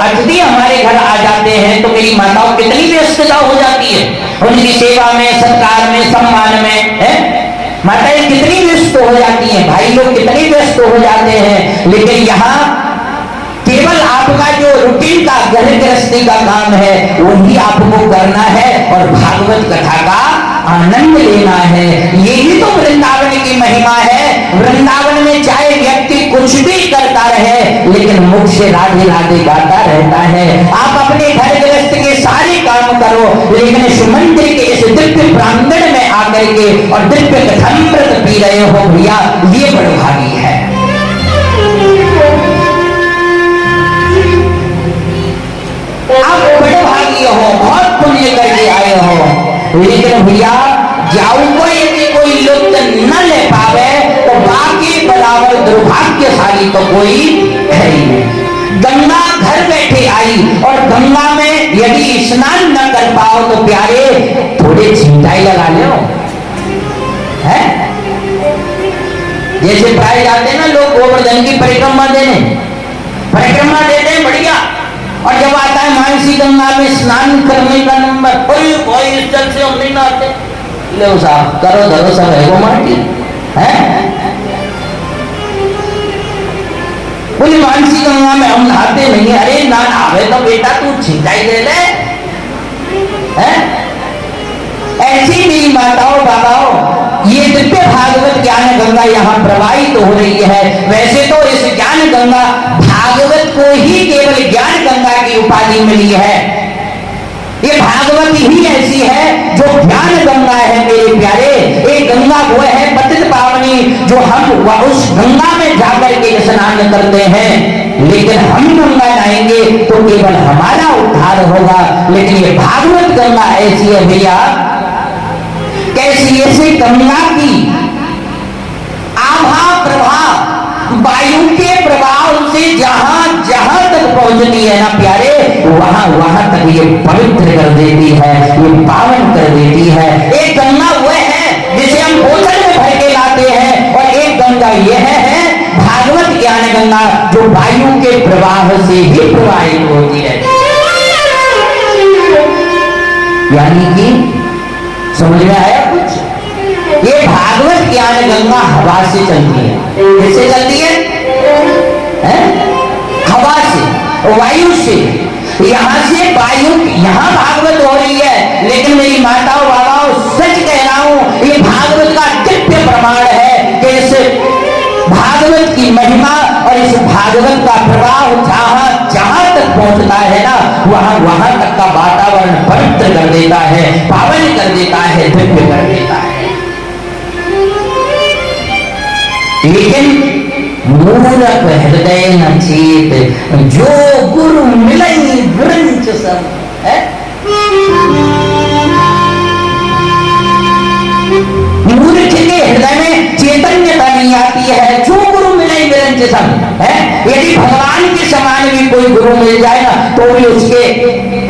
अतिथि हमारे घर आ जाते हैं तो मेरी माताओं कितनी व्यस्तता हो जाती है उनकी सेवा में, सत्कार में, सम्मान में, है माताएं कितनी व्यस्त हो जाती हैं, भाई लोग कितने व्यस्त हो जाते हैं। लेकिन यहाँ केवल आपका जो रूटीन का घर गृहस्थी का काम है वही आपको करना है और भागवत कथा का आनंद लेना है। यही तो वृंदावन की महिमा है। वृंदावन में चाहे व्यक्ति कुछ भी करता रहे लेकिन मुख से राधे राधे गाता रहता है। आप अपने घर गृहस्थ के सारे काम करो लेकिन इस मंदिर के इस दिव्य प्रांगण में आकर के और दिव्य कथामृत पी रहे हो भैया, ये बड़भागी है। आप बड़भागी हो, बहुत पुण्य करके आए हो। लेकिन भैया जाऊंगा यदि कोई लुत्फ न ले पावे तो बाकी बराबर दुर्भाग्यशाली तो कोई है ही नहीं। गंगा घर बैठे आई और गंगा में यदि स्नान न कर पाओ तो प्यारे थोड़े छिंटाई लगा लो, है जैसे प्राय जाते ना लोग गोवर्धन की परिक्रमा देने, परिक्रमा देते हैं बढ़िया, और जब आता है मानसी गंगा में स्नान करने का नंबर, कोई इस जल से हम नहीं नहाते, ले साहब करो धरो सब है वो माटी है। बोले मानसी गंगा में हम नहाते नहीं। अरे ना नहावे तो बेटा तू छिंटाई दे ले, है ऐसी मेरी माताओं बाबाओं ये दिव्य भागवत ज्ञान गंगा यहाँ प्रवाहित हो रही है। वैसे तो इस ज्ञान गंगा भागवत को ही केवल ज्ञान गंगा की उपाधि मिली है। ये भागवत ही ऐसी है जो ज्ञान गंगा है मेरे प्यारे। एक गंगा वो है पतित पावनी जो हम उस गंगा में जाकर के स्नान करते हैं, लेकिन हम गंगा नहाएंगे तो केवल हमारा उद्धार होगा। लेकिन ये भागवत गंगा ऐसी है भैया, कैसी ऐसी गंगा की आभा प्रभाव वायु के प्रभाव से जहां जहां तक पहुंचती है ना प्यारे, वहां वहां तक ये पवित्र कर देती है, ये पावन कर देती है। एक गंगा वो है जिसे हम बोतल में भर के लाते हैं और एक गंगा यह है भागवत ज्ञान गंगा जो वायु के प्रवाह से ही प्रवाहित होती है। यानी कि समझ में आया कुछ? ये भागवत ज्ञान गंगा हवा से चलती है। किससे चलती है? हवा से, वायु से। यहां से वायु, यहां भागवत हो रही है, लेकिन मेरी माताओं बाबाओं सच कह रहा हूं ये भागवत का दिव्य प्रमाण है कि इस भागवत की महिमा और इस भागवत का प्रभाव जहां जहां तक पहुंचता है ना वहां वहां तक का वातावरण पवित्र कर देता है, पावन कर देता है, दिव्य कर देता है। लेकिन मूरख हृदय न चेत जो गुरु मिलई ब्रंच सब है। मूर्ख के हृदय में चैतन्यता नहीं आती है, जो गुरु मिलई ब्रंच सब है। यदि भगवान के समान भी कोई गुरु मिल जाए ना तो भी उसके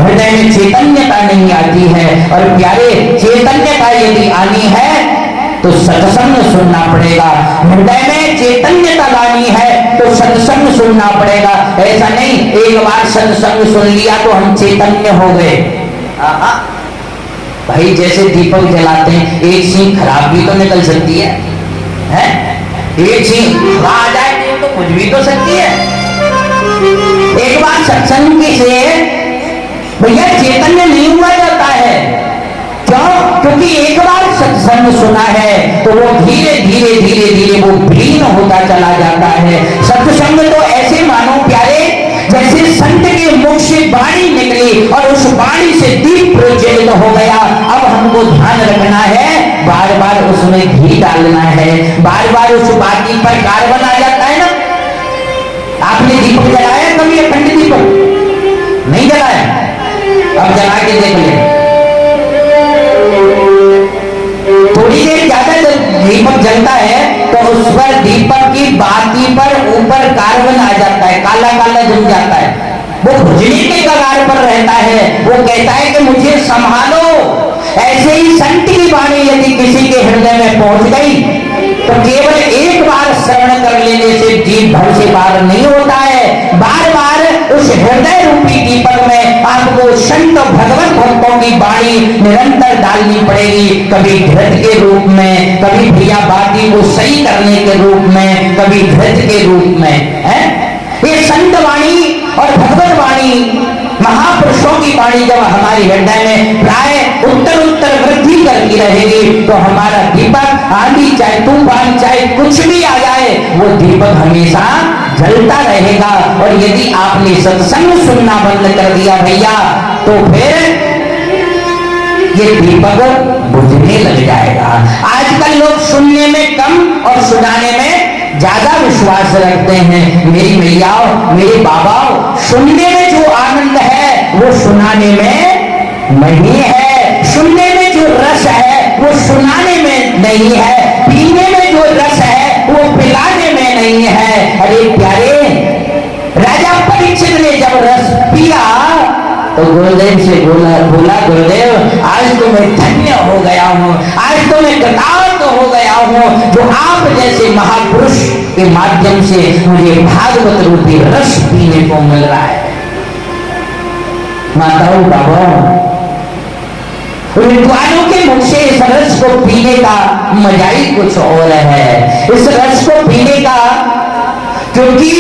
हृदय में चैतन्यता नहीं आती है। और प्यारे चैतन्यता यदि आनी है तो सत्संग सुनना पड़ेगा। हृदय में चैतन्यता लानी है तो सत्संग सुनना पड़ेगा। ऐसा नहीं एक बार सत्संग सुन लिया तो हम चैतन्य हो गए। भाई जैसे दीपक जलाते हैं एक सींग खराब भी तो निकल सकती है, एक सींग हवा आ जाए तो कुछ भी तो सकती है। एक बार सत्संग से भैया चैतन्य नहीं हुआ जाता है। क्यों? क्योंकि एक बार सत्संग सुना है तो वो धीरे धीरे धीरे धीरे वो विलीन होता चला जाता है। सत्संग तो ऐसे मानो प्यारे जैसे संत के मुख से वाणी निकली और उस वाणी से दीप प्रज्वलित हो गया। अब हमको ध्यान रखना है, बार बार उसमें घी डालना है, बार बार उस बाती पर कार्बन आ जाता है ना। आपने दीपक जलाया कभी अखंड दीपक? नहीं जलाया? अब जला के देख ले। थोड़ी देर ज्यादा जब दीपक जलता है तो उस पर दीपक की बाती पर ऊपर कार्बन आ जाता है, काला काला जम जाता है। वो भुजने के कगार पर रहता है। वो कहता है कि मुझे संभालो। ऐसे ही संत की वाणी यदि किसी के हृदय में पहुंच गई तो केवल एक बार श्रवण कर लेने से जीव भर से पार नहीं होता है। बार बार उस हृदय रूपी दीपक में आपको संत भगवत भक्तों की वाणी निरंतर डालनी पड़ेगी, कभी धृत के रूप में, कभी भैया बाती को सही करने के रूप में, कभी धृत के रूप में है। ये संत वाणी और भगवत वाणी, महापुरुषों की वाणी जब हमारे हृदय में प्राय उत्तर उत्तर वृद्धि करती रहेगी तो हमारा दीपक आंधी चाहे तूफान चाहे कुछ भी आ जाए वो दीपक हमेशा जलता रहेगा। और यदि आपने सत्संग सुनना बंद कर दिया भैया तो फिर ये दीपक बुझने लग जाएगा। आजकल लोग सुनने में कम और सुनाने में ज्यादा विश्वास रखते हैं। मेरी मैयाओं, मेरे बाबाओं, सुनने में जो आनंद है वो सुनाने में नहीं है, सुनने में जो रस है वो सुनाने में नहीं है, पीने में जो रस है वो पिलाने में नहीं है। अरे प्यारे, राजा परीक्षित ने जब रस पिया तो गुरुदेव से बोला गुरुदेव आज तो मैं धन्य हो गया हूँ, आज तो मैं कृतार्थ हो गया हूँ जो आप जैसे महापुरुष के माध्यम से मुझे भागवत रूपी रस पीने को मिल रहा है। माताओं बाबाओं, विद्वानों के मुख से इस रस को पीने का मजा ही कुछ और है। इस रस को पीने का, क्योंकि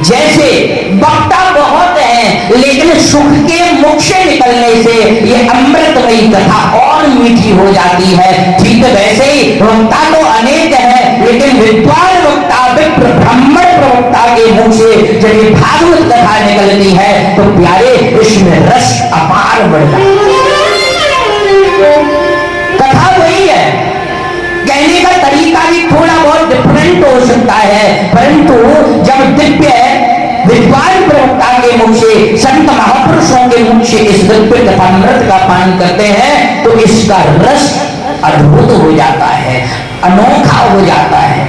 जैसे वक्ता बहुत है लेकिन सुख के मुख से निकलने से ये अमृतमयी कथा और मीठी हो जाती है, ठीक वैसे ही वक्ता तो अनेक है लेकिन विद्वान वक्ता, विप्र ब्राह्मण प्रवक्ता के मुख से जब ये भागवत कथा निकलती है तो प्यारे इसमें रस अपार बढ़ जाता है। कथा वही है, कहने का तरीका भी थोड़ा बहुत डिफरेंट हो सकता है, परंतु जब दिव्य विद्वान प्रवक्ता के मुख से, संत महापुरुषों के मुख से इस दिव्य कथामृत का पान करते हैं तो इसका रस अद्भुत हो जाता है, अनोखा हो जाता है।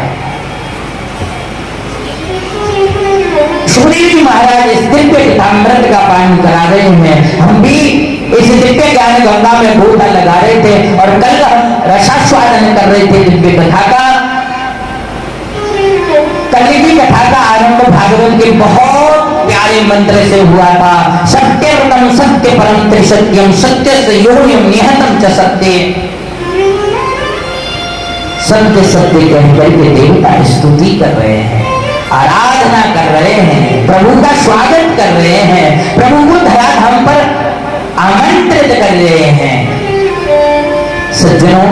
सुखदेव जी महाराज इस दिव्य कथामृत का पान करा रहे हैं, हम भी इस दिव्य ज्ञान गंगा में गोता लगा रहे थे और कल हम रसास्वादन कर रहे थे दिव्य कथा का। कल की कथा का आरंभ भागवत के बहुत प्यारे मंत्र से हुआ था। सत्यव्रतम सत्य परम त्रिसत्यम सत्य योनिम निहतम च सत्य। सत्य सत्य कहकर के देवता स्तुति कर रहे हैं, आराधना कर रहे हैं, प्रभु का स्वागत कर रहे हैं, प्रभु को धराधाम पर आमंत्रित कर रहे हैं। सज्जनों,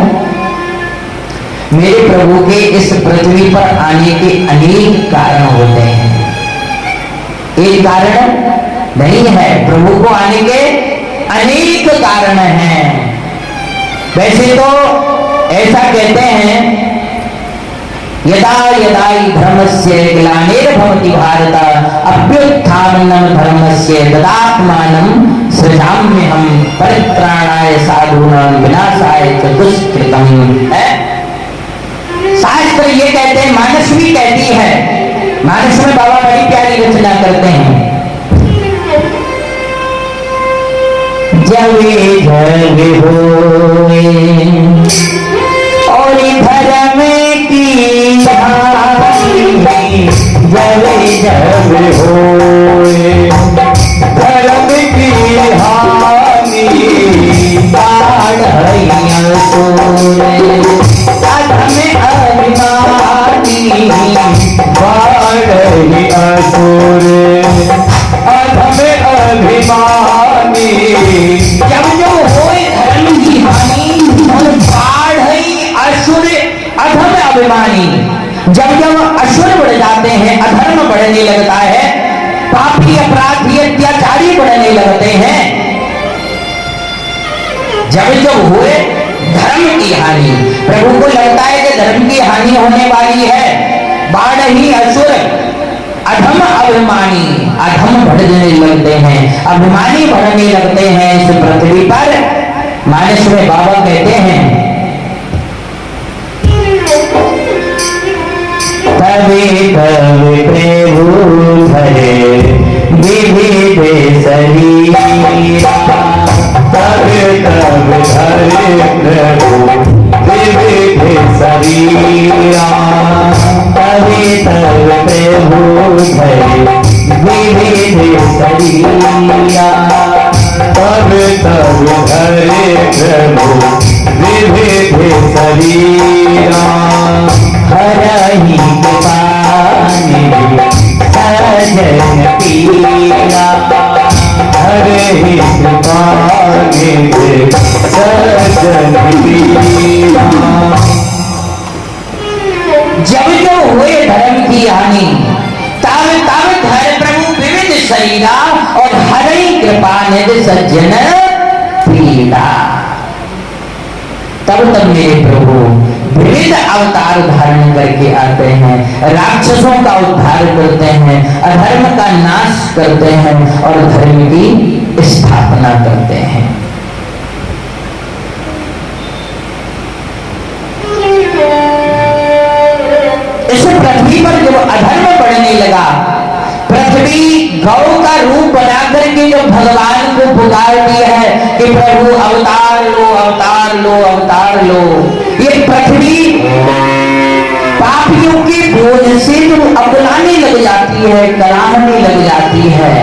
मेरे प्रभु के इस पृथ्वी पर आने के अनेक कारण होते हैं, एक कारण नहीं है, प्रभु को आने के अनेक कारण हैं। वैसे तो ऐसा कहते हैं यदा यदा हि धर्मस्य ग्लानिर्भवति भारत अभ्युत्थानम् धर्मस्य तदात्मानं सृजाम्यहम् परित्राणाय साधूनां विनाशाय च दुष्कृतम्। शास्त्र ये कहते हैं, मानस भी कहती है, मानस में बाबा बड़ी प्यारी रचना करते हैं। जवे जवे होए और धर्म की हानि, जवे जवे होए धर्म की हानि, बाढ़इया सोए अधम अभिमानी, बाढ़ई असुर अधम अभिमानी। जब जो होए धर्म की हानि और बाढ़ई असुर अधम अभिमानी, जब जब असुर बढ़ जाते हैं, अधर्म बढ़ने लगता है, पापी अपराधी अत्याचारी बढ़ने लगते हैं, जब जब हुए धर्म की हानि, प्रभु को लगता है कि धर्म की हानि होने वाली है, बाढ़ ही असुर अधम अभिमानी, अधम बढ़ने लगते हैं, अभिमानी बढ़ने लगते हैं इस पृथ्वी पर। मानस में बाबा कहते हैं तभी तभी प्रभु धरे विविध शरीरा, तभी तभी धरे प्रभु विविध शरीरा, तभी तभी प्रभु धरे विविध सरिया। तब तब धरे प्रभु विविध शरीरा। हरहि कृपानिधि सजन पीरा। हरहि कृपानिधि सजन पीरा। जब जो हुए धर्म की हानि, तब तब धर प्रभु विविध शरीरा और हरहि कृपा निधि सज्जन पीड़ा। तब तब मेरे प्रभु विविध अवतार धारण करके आते हैं, राक्षसों का उद्धार करते हैं, अधर्म का नाश करते हैं और धर्म की स्थापना करते हैं। इस पृथ्वी पर जब अधर्म बढ़ने लगा, पृथ्वी गौ का रूप बना करके जब भगवान को पुकार दिया है कि प्रभु अवतार लो अवतार लो अवतार लो, ये पृथ्वी पापियों के बोझ से जो अबलाने लग जाती है, कराहने लग जाती है,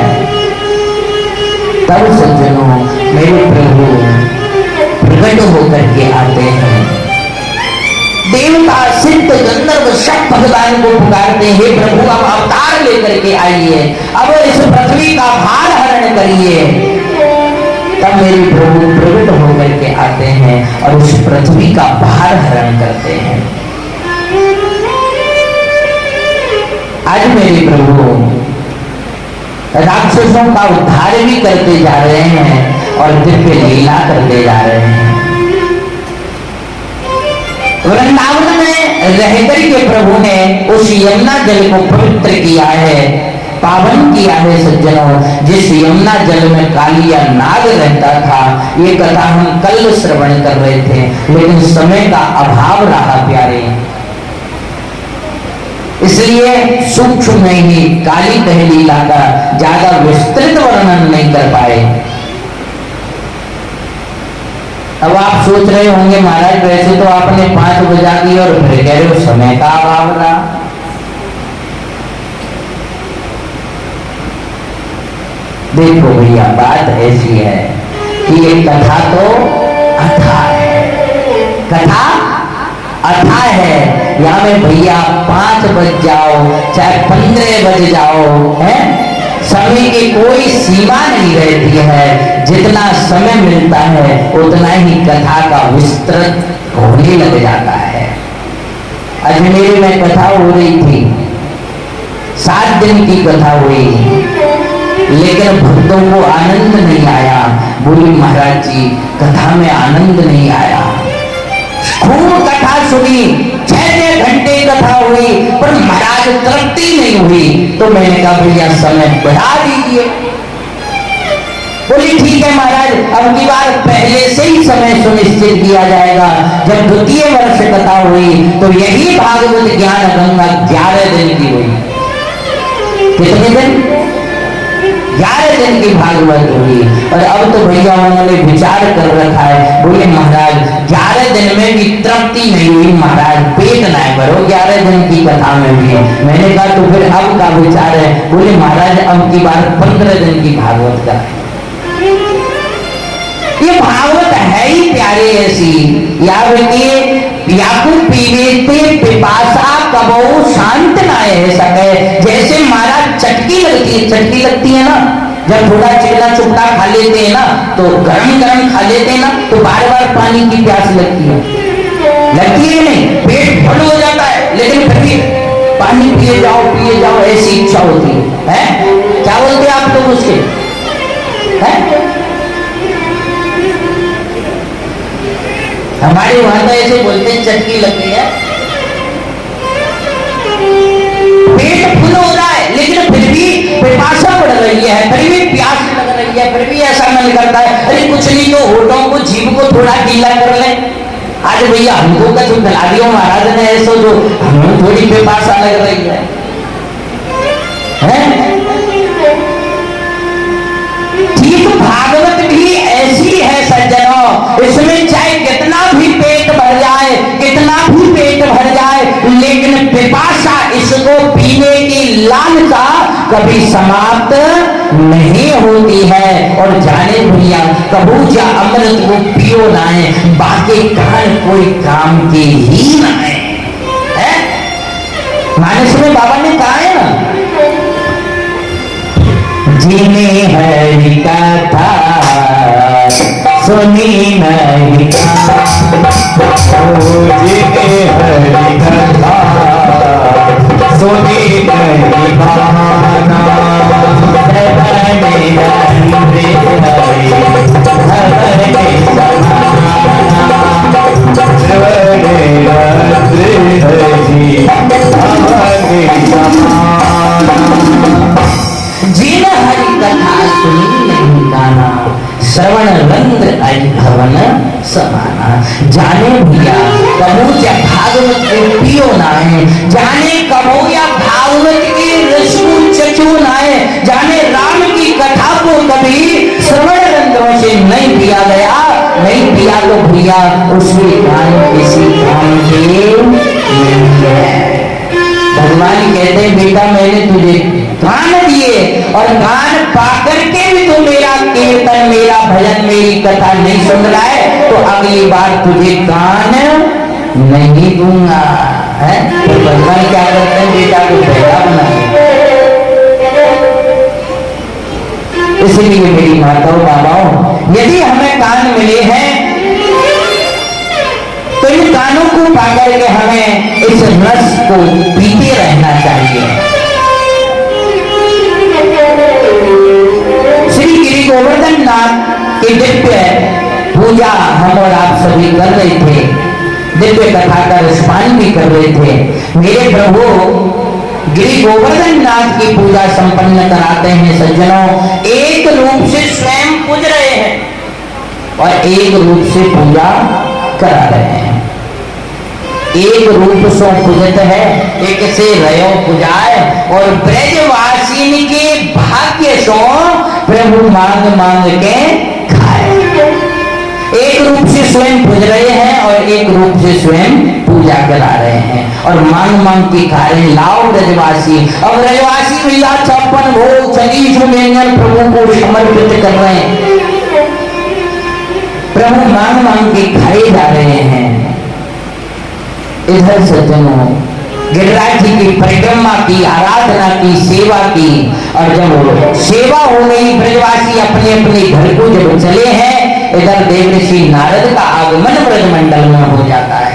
तब सज्जनों मेरे प्रभु प्रकट होकर के आते हैं। देवता सिद्ध गंधर्व सब भगवान को पुकारते हैं, हे प्रभु आप अवतार लेकर के आइए, अब इस पृथ्वी का भार हरण करिए। तब मेरे प्रभु प्रकट होकर के आते हैं और उस पृथ्वी का भार हरण करते हैं। आज मेरे प्रभु राक्षसों का उद्धार भी करते जा रहे हैं और दिव्य लीला करते जा रहे हैं। वृंदावन में रहकर के प्रभु ने उस यमुना जल को पवित्र किया है, पावन किया है सज्जनों। जिस यमुना जल में कालिया नाग रहता था, ये कथा हम कल श्रवण कर रहे थे, लेकिन समय का अभाव रहा प्यारे, इसलिए सूक्ष्म में ही काली लीला का ज्यादा विस्तृत वर्णन नहीं कर पाए। अब आप सोच रहे होंगे महाराज वैसे तो आपने 5 बजा दी और फिर कह रहे हो समय का अभाव रहा। देखो भैया बात ऐसी है कि ये कथा तो अथा है, कथा अथा है। यहाँ में भैया 5 बज जाओ चाहे 15 बज जाओ, है समय की कोई सीमा नहीं रहती है। जितना समय मिलता है उतना ही कथा का विस्तृत होने लग जाता है। अजमेर में कथा हो रही थी, 7 दिन की कथा हुई, लेकिन भक्तों को आनंद नहीं आया। बोली महाराज जी कथा में आनंद नहीं आया। खूब कथा सुनी, 6 घंटे कथा हुई, पर महाराज तृप्ति नहीं हुई। तो मैंने कहा भैया समय बढ़ा दीजिए। बोली ठीक है महाराज, अब की बार पहले से ही समय सुनिश्चित किया जाएगा। जब द्वितीय वर्ष कथा हुई तो यही भागवत ज्ञान गंगा 11 दिन की हुई। कितने दिन? 11 दिन की भागवत हुई। और अब तो भैया उन्होंने विचार कर रखा है, बोले महाराज 11 दिन में भी तृप्ति नहीं हुई, महाराज पेट ना भरो 11 दिन की कथा में भी। मैंने कहा तो फिर अब का विचार है? बोले महाराज अब की बार 15 दिन की भागवत का। ये भागवत है ही प्यारे ऐसी, याद रखिए, याकू पीवेते पिपासा कबो शांत ना रह सके। जैसे महाराज चटकी लगती है ना, जब थोड़ा चिकना चुपड़ा खा लेते हैं ना, तो गरम गरम खा लेते हैं ना, तो बार बार पानी की प्यास लगती है कि नहीं? पेट फुल हो जाता है, लेकिन फिर भी पानी पिए जाओ ऐसी इच्छा होती है। क्या बोलते हैं आप लोग उसके? हमारे वहां तो ऐसे बोलते हैं चटकी लगी है। पेट फुल हो रहा है लेकिन फिर भी पिपासा बढ़ रही है, फिर भी प्यास लग रही है, फिर भी ऐसा मन करता है अरे कुछ नहीं तो होठों को जीभ को थोड़ा गीला कर ले। आज भैया हमको का जो खिला दियो महाराज ने ऐसा, जो हमें थोड़ी पिपासा लग रही है, ठीक भागवत भी ऐसी है सज्जनों। इसमें चाहे कितना भी पेट भर जाए, कितना भी पेट भर जाए, लेकिन पिपासा इसको पीने की लालसा कभी समाप्त नहीं होती है। और जाने भैया कबू जा अमृत वो पियो ना है, बाकी कान कोई काम के ही ना है। मानस में बाबा ने कहा है ना, जिने हरि कथा सुनी नहीं जिने हरि कथा सुनी नहीं माना, जिन हरि कथा सुनी नहीं गाना, श्रवण रंग आई भवन समाना। जाने भैया कबू या भागवत को पियो ना है, जाने कबू या भागवत की रसू चचू ना है, जाने राम की कथा को कभी श्रवण रंगों से नहीं पिया गया, नहीं पिया तो भैया उसके कान किसी काम के नहीं है। भगवान कहते हैं बेटा मैंने तुझे कान दिए और कान पाकर के भी तू मेरा कीर्तन, मेरा भजन, मेरी कथा नहीं सुन रहा है, तो अगली बार तुझे कान नहीं दूंगा। है तो भगवान क्या करते हैं, बेटा को बेटा बना। इसलिए मेरी माताओं बाबाओं, यदि हमें कान मिले हैं तो इन कानों को पाकर के हमें इस रस को पीते रहना चाहिए। श्री गिरि गोवर्धन नाथ की दिव्य पूजा हम और आप सभी कर रहे थे, दिव्य कथा का रसपान भी कर रहे थे। मेरे प्रभु गिरि गोवर्धन नाथ की पूजा संपन्न कराते हैं सज्जनों, एक रूप से स्वयं पूज रहे हैं और एक रूप से पूजा करा रहे हैं। एक रूप सो पूजत है, एक से रयो पुजाए, और ब्रजवासी के भाग्य सो प्रभु मांग मांग के खाए। एक रूप से स्वयं पूज रहे हैं और एक रूप से स्वयं पूजा करा रहे हैं और मांग मांग के खा रहे हैं। लाओ ब्रजवासी, अब ब्रजवासी भैया 56 भोग 40 व्यंजन प्रभु को समर्पित कर रहे हैं, प्रभु मांग मांग के खाए जा रहे हैं। इधर सज्जनों गिरिराज जी की परिक्रमा की, आराधना की, सेवा की, और जब सेवा हो गई ब्रजवासी अपने अपने घर को जब चले हैं, इधर देवऋषि नारद का आगमन ब्रजमंडल में हो जाता है।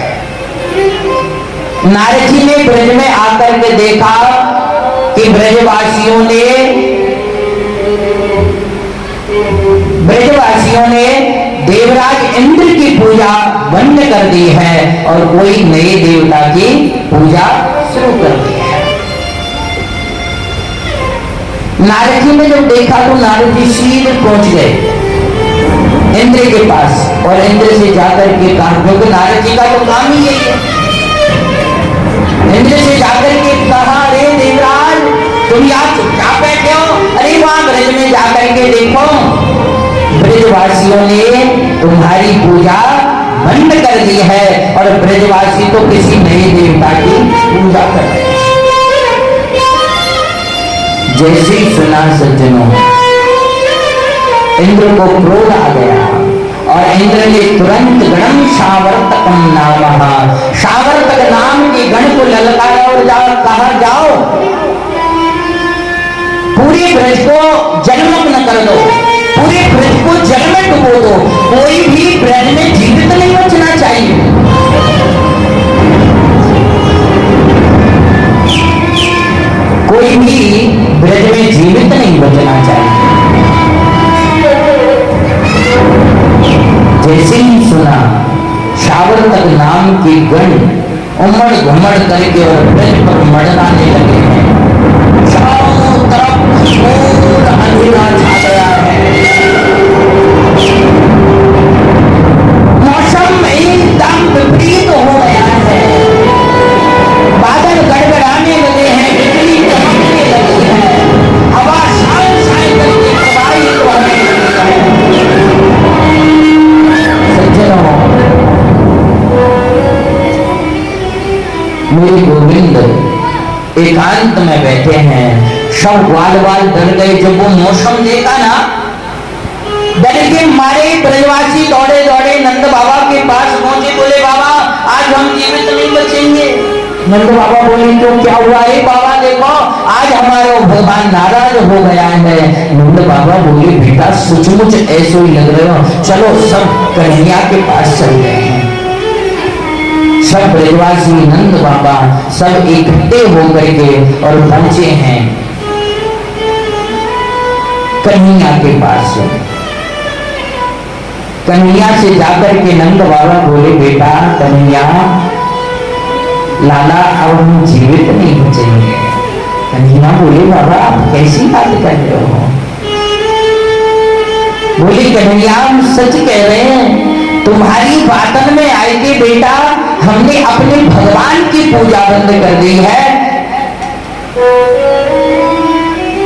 नारद जी ने ब्रज में आकर के देखा कि ब्रजवासियों ने देवराज इंद्र की पूजा बंद कर दी है और कोई नए देवता की पूजा शुरू कर दी है। नारद जी ने जब देखा तो नारद जी सीधे पहुंच गए इंद्र के पास और इंद्र से जाकर के कहा, क्योंकि नारद जी का तो काम ही यही है, इंद्र से जाकर के कहा, अरे देवराज तुम यहाँ चुपचाप बैठे हो, अरे वहां ब्रज में जाकर के देखो ब्रजवासियों ने तुम्हारी पूजा बंद कर दी है और ब्रजवासी तो किसी नए देवता की पूजा कर रहे हैं। जैसे ही सुना सज्जनों, इंद्र को क्रोध आ गया और इंद्र ने तुरंत गणम शावर्तकम नामः, शावर्तक नाम के गण को ललकारा और कहा जाओ पूरे ब्रज को जलमग्न कर दो, पूरे ब्रज को जल में डुबो दो, कोई भी ब्रज में जीवित नहीं बचना चाहिए। कोई भी ब्रज में जीवित नहीं बचना चाहिए। जैसे ही सुना, शावर्तक नाम के गण उमड़ घुमड़ करके और ब्रज पर मड़राने लगे हैं। चारों तरफ घोर अंधेरा छा गया है, मौसम एकदम विपरीत हो गया है, बादल गड़गड़ाने लगे हैं, बिजली चमकने लगी है, हवा साए साए करके प्रवाहित होने लगी है। सज्जनों, मेरे गोविंद एकांत में बैठे हैं। सब ग्वाल वाल डर गए। जब वो मौसम देखा ना, डर के मारे ब्रजवासी दौड़े दौड़े नंद बाबा के पास पहुंचे। बोले बाबा आज हम जीवित नहीं बचेंगे। नंद बाबा बोले तो क्या हुआ है बाबा, देखो आज हमारा भगवान नाराज हो गया है। नंद बाबा बोले बेटा सचमुच ऐसे ही लग रहे हो, चलो सब कन्हैया के पास चल गए हैं। सब ब्रजवासी नंद बाबा सब इकट्ठे होकर के और पहुंचे हैं कन्हैया के पास। कन्हैया से जाकर के नंद बाबा बोले बेटा कन्हैया, लाला अब हम जीवित नहीं बचेंगे। कन्हैया बोले बाबा आप कैसी बात कर रहे हो? बोले कन्हैया हम सच कह रहे हैं, तुम्हारी बातन में आए कि बेटा हमने अपने भगवान की पूजा बंद कर दी है।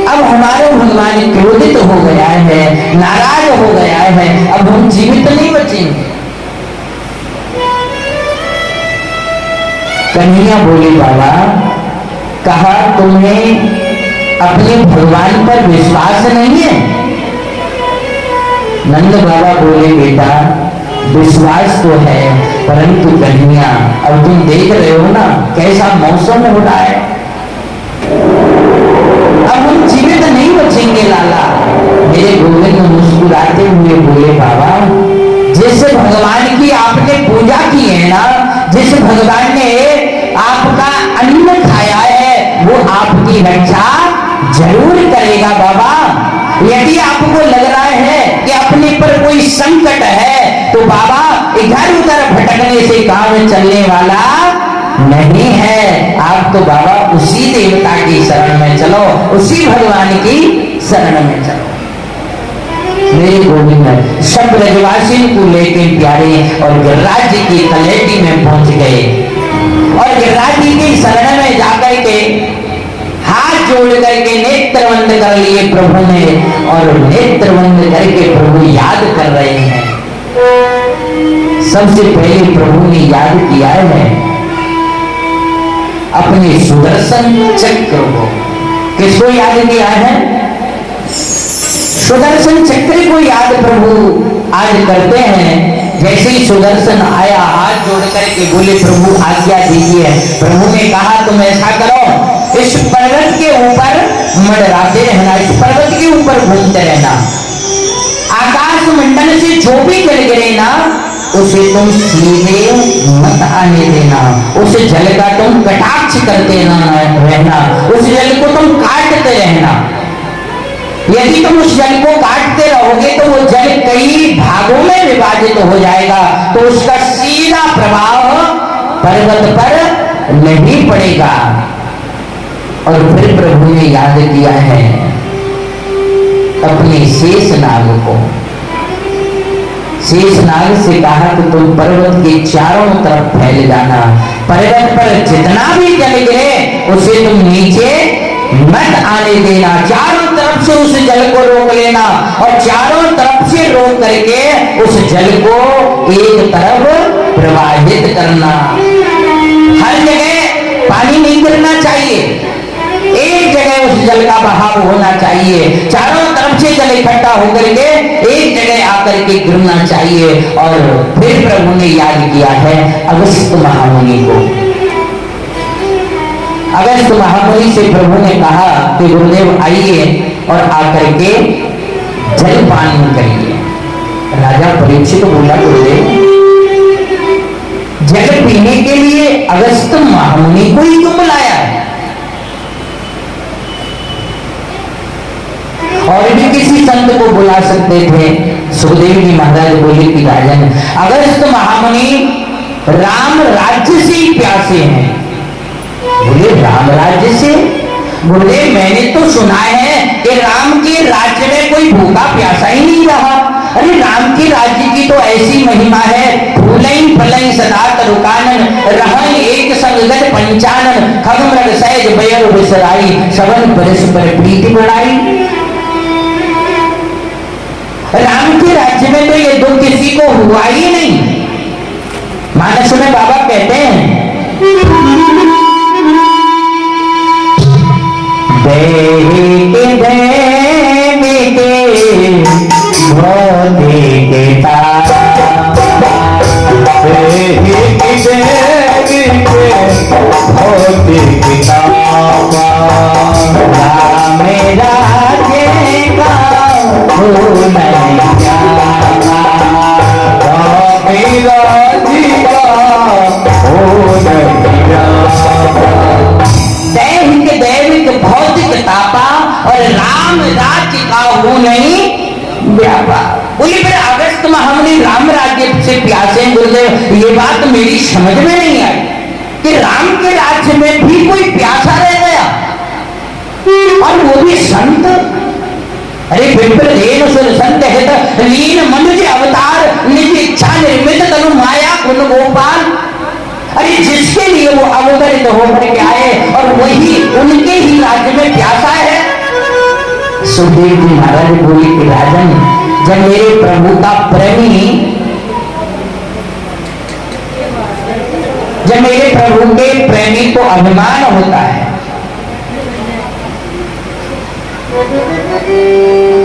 अब हमारे भगवान क्रोधित हो गया है, नाराज हो गया है, अब हम जीवित नहीं बचेंगे। कन्हैया बोले बाबा कहा तुम्हें अपने भगवान पर विश्वास नहीं है? नंद बाबा बोले बेटा विश्वास तो है, परंतु कन्हैया अब तुम देख रहे हो ना कैसा मौसम हो रहा है, अब हम जीवित नहीं बचेंगे लाला। मेरे गोविंद मुस्कुराते हुए बोले बाबा जिस भगवान की आपने पूजा की है ना, जिस भगवान ने आपका अन्न खाया है वो आपकी रक्षा जरूर करेगा बाबा। यदि आपको लग रहा है कि अपने पर कोई संकट है तो बाबा इधर उधर भटकने से काम चलने वाला नहीं है। आप तो बाबा उसी देवता की शरण में चलो, उसी भगवान की शरण में चलो। मेरे गोविंद सब ब्रजवासी को लेके प्यारे और गिरिराज जी की तलेटी में पहुंच गए और गिरिराज जी की शरण में जाकर के हाथ जोड़ करके नेत्र बंद कर लिए प्रभु ने, और नेत्र बंद करके प्रभु याद कर रहे हैं। सबसे पहले प्रभु ने याद किया है अपने सुदर्शन चक्र को। किसको याद किया है? सुदर्शन चक्र को याद प्रभु आज करते हैं। जैसे ही सुदर्शन आया हाथ जोड़ करके बोले प्रभु आज्ञा दीजिए। प्रभु ने कहा तुम ऐसा करो, इस पर्वत के ऊपर मंडराते रहना, इस पर्वत के ऊपर घूमते रहना, आकाश मंडल से जो भी जल गिरे ना उसे तुम सीधे मत आने देना, उस जल का तुम कटाक्ष करते रहना, उस जल को तुम काटते रहना। यदि तुम उस जल को काटते रहोगे तो वो जल कई भागों में विभाजित हो जाएगा, तो उसका सीधा प्रभाव पर्वत पर नहीं पड़ेगा। और फिर प्रभु ने याद किया है अपने शेषनाग को। शेषनाग से कहा कि तुम पर्वत के चारों तरफ फैल जाना, पर्वत पर जितना भी जल गिरे उसे तुम नीचे मत आने देना, चारों तरफ से उस जल को रोक लेना और चारों तरफ से रोक करके उस जल को एक तरफ प्रवाहित करना। हर जगह पानी नहीं गिरना चाहिए, एक जगह उस जल का बहाव होना चाहिए, चारों तरफ से जल इकट्ठा होकर के एक जगह आकर के गिरना चाहिए। और फिर प्रभु ने याद किया है अगस्त्य महामुनि को। अगस्त्य महामुनि से प्रभु ने कहा कि गुरुदेव आइए और आकर के जल पान करिए। राजा परीक्षित बोला गुरुदेव जल पीने के लिए अगस्त्य महामुनि को ही क्यों बुलाया है? और भी किसी संत को बुला सकते थे। सुखदेव जी महाराज बोले कि राजन अगस्त्य महामुनि राम राज्य से ही प्यासे हैं। बोले राम राज्य से? गुरुदेव मैंने तो सुना है कि राम के राज्य में कोई भूखा प्यासा ही नहीं रहा। अरे राम के राज्य की तो ऐसी महिमा है, फूलई फलई सदा तरुकानन, रहन एक संगत पंचानन, खगमृग सहज बयर विसराई, सवन परस्पर प्रीति बढ़ाई। राम के राज्य में तो ये दुख किसी को हुआ ही नहीं। मानस में बाबा कहते हैं दैहिक दैनिक भौतिक राम राज्य का हो नहीं जाना, दैहिक दैविक भौतिक तापा और राम राज्य का हो नहीं व्यापार। बोली फिर अगस्त में हमने राम राज्य से प्यासे गुरुदेव, ये बात मेरी समझ में नहीं आई कि राम के राज्य में भी कोई प्यासा रह गया, और वो भी संत। अरे विप्रदेव सुर संत हित लीन मनुज अवतार निज इच्छा निर्मित तनु माया गुण गोपाल। अरे जिसके लिए वो अवतरित होकर के आए और वही उनके ही राज्य में प्यासा है। सुखदेव जी महाराज बोले कि राजन, जब मेरे प्रभु का प्रेमी, जब मेरे प्रभु के प्रेमी को अभिमान होता है,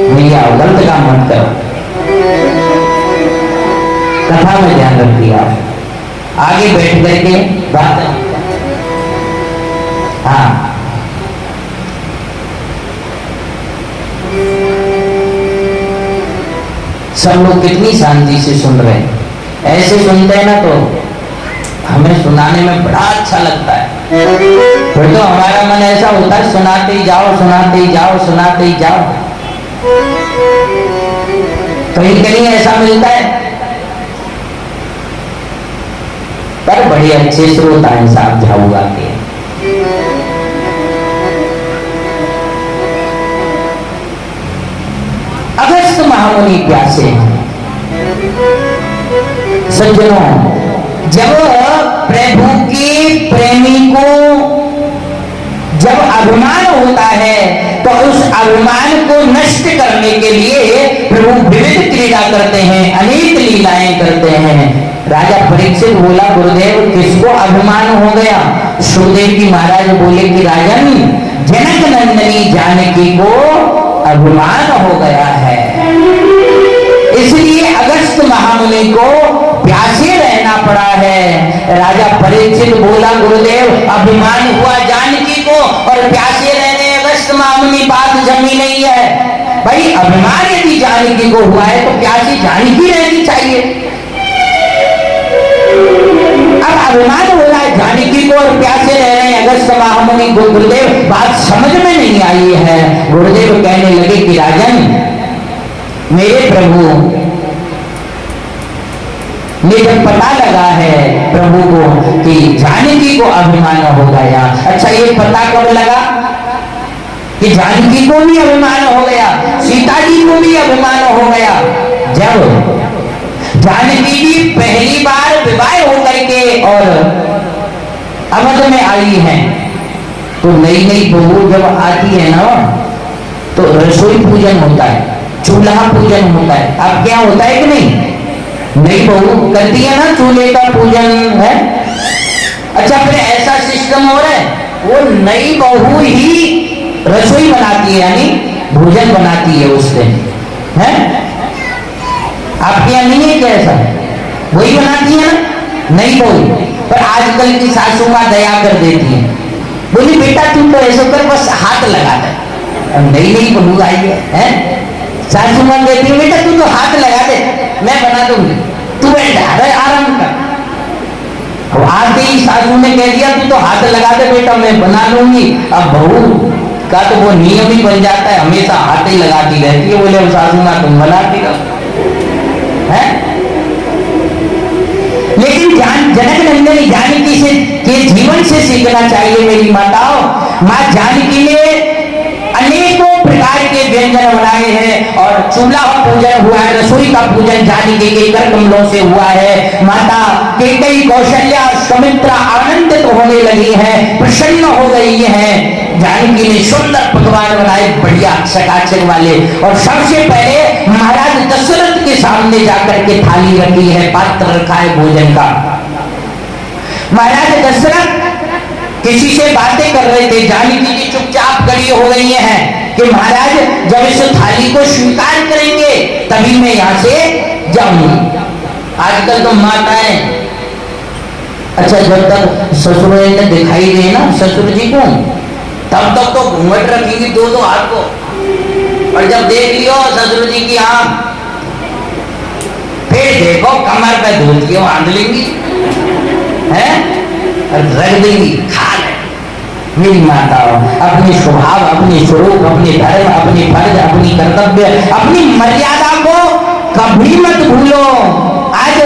भैया गलत काम मत करो, कथा में ध्यान रखिए आप, आगे बैठ करके बात। हाँ, सब लोग कितनी शांति से सुन रहे हैं। ऐसे सुनते हैं ना तो हमें सुनाने में बड़ा अच्छा लगता है। फिर तो हमारा मन ऐसा होता है सुनाते ही जाओ, सुनाते ही जाओ, सुनाते ही जाओ। कहीं कहीं ऐसा मिलता है, पर बड़े अच्छे श्रोता हैं साहब झाऊगा के। अगस्त महामुनि प्यासे सज्जनों, जब प्रभु के प्रेमी को जब अभिमान होता है तो उस अभिमान को नष्ट करने के लिए प्रभु विविध क्रीड़ा करते हैं, अनेक लीलाएं करते हैं। राजा परीक्षित बोला, गुरुदेव किसको अभिमान हो गया? सुखदेव जी महाराज बोले कि राजन, जनक नंदनी जानकी को अभिमान हो गया है, इसलिए अगस्त महामुनि को प्यासे रहना पड़ा है। राजा परीक्षित बोला, गुरुदेव अभिमान हुआ जानकी को और प्यासे रहने अगस्त महामुनि, बात जमी नहीं है भाई। अभिमान यदि जानकी को हुआ है तो प्यासी जानकी रहनी चाहिए। अब अभिमान हो रहा है जानकी को और प्यासे रह रहे हैं अगस्त महामुनि को। गुरुदेव बात समझ में नहीं आई है। गुरुदेव कहने लगे कि राजन, मेरे प्रभु ने जब पता लगा है प्रभु को कि जानकी को अभिमान हो गया। अच्छा, ये पता कब लगा कि जानकी को भी अभिमान हो गया, सीता जी को भी अभिमान हो गया? जब जानकी जी पहली बार विवाह होकर के और अवध में आई हैं, तो नई नई बहू जब आती है ना तो रसोई पूजन होता है, चूल्हा पूजन होता है। अब क्या होता है कि नहीं, नई बहू करती है ना चूल्हे का पूजन है। अच्छा, फिर ऐसा सिस्टम हो रहा है, वो नई बहू ही रसोई बनाती है, यानी भोजन बनाती है उस दिन, है? आपके यहाँ नहीं है क्या ऐसा? वही बनाती है ना नई बहू। पर आजकल की सासू माँ दया कर देती है, बोली बेटा तुम तो ऐसा कर, बस हाथ लगा दे। अब नई नई बहू आई है, सासू माँ कहती है बेटा तू तो हाथ लगा दे, मैं बना दूंगी, तू बैठ आराम कर। अब आते ही सासू ने कह दिया तू तो हाथ लगा दे बेटा, मैं बना लूंगी। अब बहू का तो वो नियम ही बन जाता है, हमेशा हाथ ही लगाती रहती है। बोले सासू माँ तुम बनाती रहो, है? लेकिन जनक नंदनी जानकी से के जीवन से सीखना चाहिए मेरी माताओं। माँ जानकी ने अनेकों प्रकार के व्यंजन बनाए हैं और चूल्हा पूजन हुआ है, रसोई का पूजन जानकी के कर कमलों से हुआ है। माता कैकेयी, कौशल्या, सुमित्रा आनंदित होने लगी है, प्रसन्न हो गई है। जानकी ने सुंदर पकवान बनाए, बढ़िया चकाचक वाले, और सबसे पहले महाराज दशरथ के सामने जाकर के थाली रखी है, पात्र रखा है भोजन का। महाराज दशरथ किसी से बातें कर रहे थे। जानकी जी चुपचाप खड़ी हो गई हैं कि महाराज जब इस थाली को स्वीकार करेंगे तभी मैं यहाँ से जाऊंगी। आजकल तो माताएं, अच्छा जब तक ससुर ने दिखाई दे ना ससुर जी को, तब तक तो घूंघट रखेंगी दो दो हाथ को, और जब देख लियो ससुर जी की आंख, फिर देखो कमर पे दूध की बांध लेंगी, है रख देंगी, खा ले। मेरी माताओं, अपने स्वभाव, अपने स्वरूप, अपने धर्म, अपने फर्ज, अपनी कर्तव्य, अपनी मर्यादा को कभी मत भूलो। आज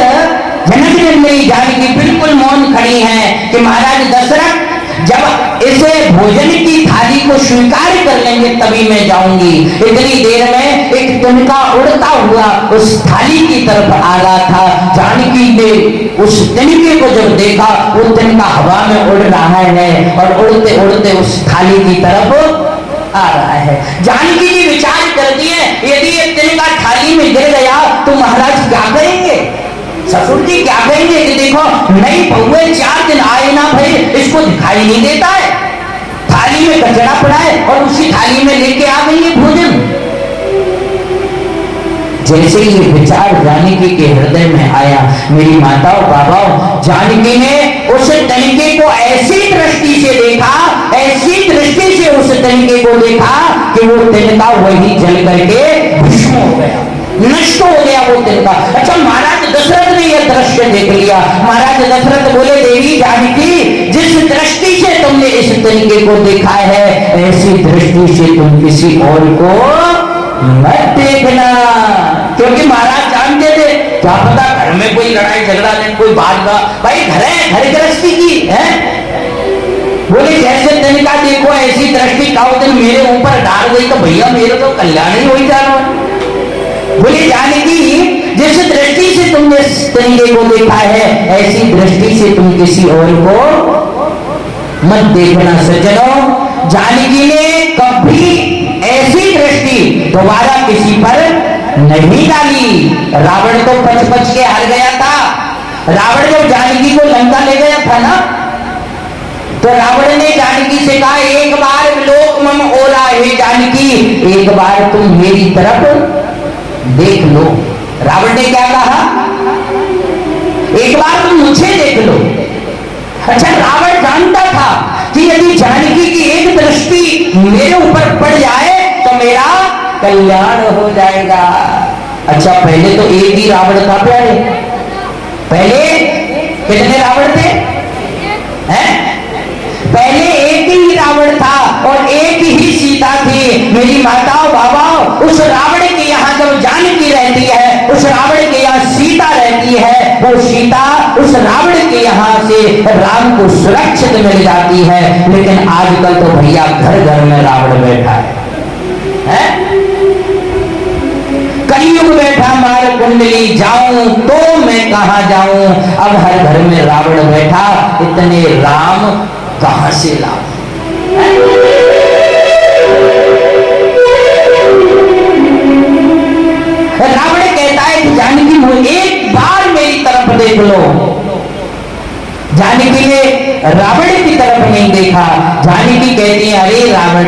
जनक जन्मेरी जानकी बिल्कुल मौन खड़ी हैं कि महाराज दशरथ जब इसे भोजन की थाली को स्वीकार कर लेंगे तभी मैं जाऊंगी। इतनी देर में एक तिनका उड़ता हुआ उस थाली की तरफ आ रहा था। जानकी ने उस तिनके को जब देखा, वो तिनका हवा में उड़ रहा है और उड़ते उड़ते उस थाली की तरफ आ रहा है। जानकी जी विचार करती है, यदि ये तिनका थाली में गिर गया तो महाराज क्या करेंगे? ससुर जी क्या कहेंगे कि देखो नई बहुए 4 दिन आए ना भाई, इसको दिखाई नहीं देता है, थाली में कचरा पड़ा है और उसी थाली में लेके आ गई है भोजन। जैसे ये विचार जानकी के हृदय में आया, मेरी माताओं बाबाओं, जानकी ने उस तनिके को ऐसी दृष्टि से देखा, ऐसी दृष्टि से उस तनिके को देखा कि वो तिनका वही जल करके भस्म हो गया, नष्ट हो गया वो तिनका। अच्छा महाराज दशरथ ने यह दृश्य देख लिया। महाराज दशरथ बोले, देवी जानकी, जिस दृष्टि से तुमने इस तिनके को देखा है, ऐसी दृष्टि से तुम किसी और को मत देखना। क्योंकि महाराज जानते थे, क्या पता घर में कोई लड़ाई झगड़ा नहीं, कोई बात का, भाई घर है, घर गृहस्थी की है। बोले जैसे तिनका देखो ऐसी दृष्टि का दिन मेरे ऊपर डाल गई तो भैया मेरे तो कल्याण ही हो ही जाना। बोले जानकी, जिस दृष्टि से तुमने इस तिनके को देखा है, ऐसी दृष्टि से तुम किसी और को मत देखना। सज्जनों, जानकी ने कभी ऐसी दृष्टि दोबारा किसी पर नहीं डाली। रावण तो पच पच के हार गया था। रावण जब जानकी को लंका ले गया था ना, तो रावण ने जानकी से कहा, एक बार लोक मम ओला, हे जानकी, एक बार तुम मेरी तरफ देख लो। रावण ने क्या कहा? एक बार तुम मुझे देख लो। अच्छा, रावण जानता था कि यदि जानकी की एक दृष्टि मेरे ऊपर पड़ जाए तो मेरा कल्याण हो जाएगा। अच्छा, पहले तो एक ही रावण था प्यारे, पहले कितने रावण थे? हैं? पहले एक ही रावण था और एक ही सीता थी। मेरी माताओं बाबाओं, उस रावण के यहाँ जब जानकी रहती है, उस रावण के यहाँ सीता रहती है, वो सीता उस रावण के यहाँ से राम को सुरक्षित मिल जाती है। लेकिन आजकल तो भैया घर घर में रावण बैठा है? कलयुग बैठा मार कुंडली, जाऊं तो मैं कहां जाऊं। अब हर घर में रावण बैठा, इतने राम कहां से लाऊं? रावण कहता है कि जानकी एक बार मेरी तरफ देख लो। जानकी ने रावण की तरफ नहीं देखा। जानकी कहती है, अरे रावण,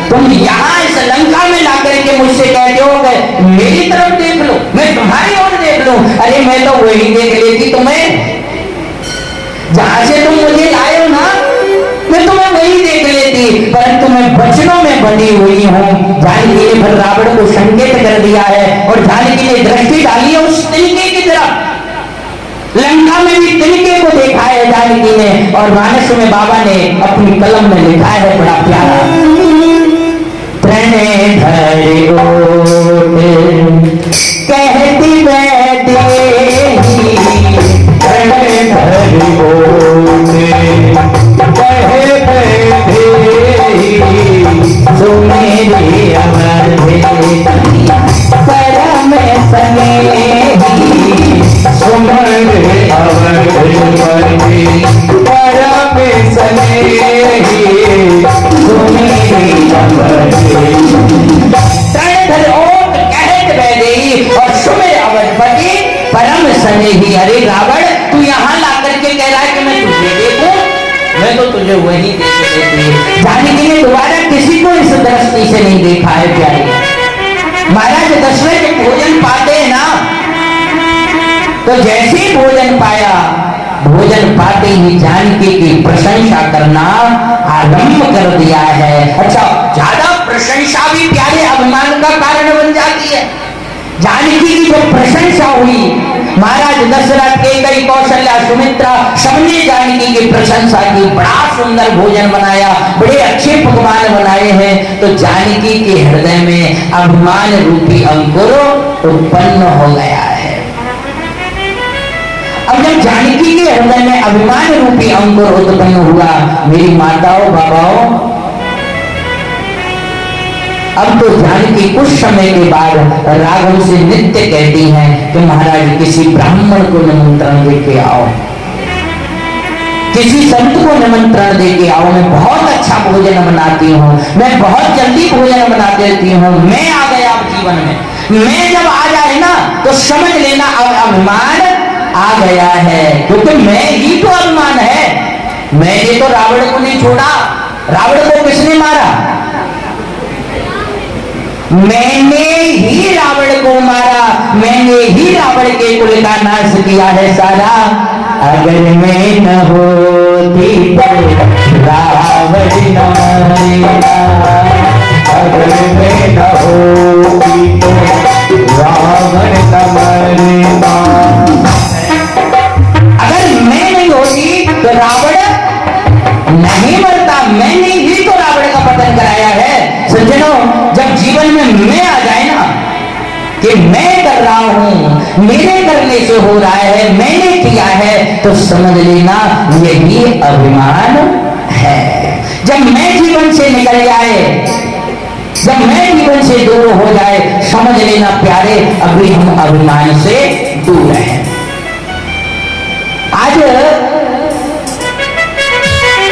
तुम यहाँ इस लंका में ला करके मुझसे कहते हो कि मेरी तरफ देख लो, मैं तुम्हारी ओर देख लूं। अरे मैं तो वही देख लेती तुम्हें जहां से तुम मुझे लाए हो ना, मैं तुम्हें वही देख लेती, परंतु मैं वचनों में बनी हुई हूँ। जानकी ने फिर रावण को संकेत कर दिया है और जानकी ने दृष्टि डाली है उस तिनके की तरफ। लंका में भी तिनके को देखा है जानकी ने, और मानस में बाबा ने अपनी कलम में लिखा है बड़ा प्यारा, प्रणय धरि ओट कहती बैठी, प्रणय धरि ओट कहे बैठी, सुमेरी अमर परम स्नेही, सुमर अवर परम स्नेही, सुमेरी अमर और सुमेर अवधपति परम स्नेही। अरे रावण, तू यहाँ ला करके कह रहा है कि मैं तुझे देखूं? मैं तो तुझे वही देख लेती है। जानकी ने दोबारा किसी को इस दृष्टि से नहीं देखा है प्यारे। महाराज दशरथ जब भोजन पाते हैं ना, तो जैसे ही भोजन पाया, भोजन पाते ही जानकी की प्रशंसा करना आरंभ कर दिया है। अच्छा, ज्यादा प्रशंसा भी प्यारे अभिमान का कारण बन जाती है। जानकी की जब प्रशंसा हुई, महाराज दशरथ के कई कौशल्या सुमित्रा सबने जानकी की प्रशंसा की, बड़ा सुंदर भोजन बनाया, बड़े अच्छे पकवान बनाए हैं। तो जानकी के हृदय में अभिमान रूपी अंकुर उत्पन्न हो गया है। अब जब जानकी के हृदय में अभिमान रूपी अंकुर उत्पन्न हुआ, मेरी माताओं बाबाओं, अब तो जानकी कुछ समय के बाद राघव से नित्य कहती हैं कि महाराज किसी ब्राह्मण को निमंत्रण दे के आओ, किसी संत को निमंत्रण दे के आओ, मैं बहुत अच्छा भोजन बनाती हूँ, मैं बहुत जल्दी भोजन बना देती हूँ, मैं आ गया अब जीवन में। मैं जब आ जाए ना तो समझ लेना अब अभिमान आ गया है, क्योंकि मैं ही तो अभिमान है। मैंने तो रावण को नहीं छोड़ा। रावण को किसने मारा? मैंने ही रावण को मारा, मैंने ही रावण के कुल का नाश किया है सारा। अगर मैं न होती तो रावण न मरेगा, अगर मैं न होती तो रावण न मरेगा। अगर मैं नहीं होती तो रावण नहीं मरता, मैंने ही तो रावण का पतन कराया है। सज्जनों, जब जीवन में मैं आ जाए ना कि मैं कर रहा हूं, मेरे करने से हो रहा है, मैंने किया है, तो समझ लेना यही अभिमान है। जब मैं जीवन से निकल जाए, जब मैं जीवन से दूर हो जाए, समझ लेना प्यारे अभी हम अभिमान से दूर हैं। आज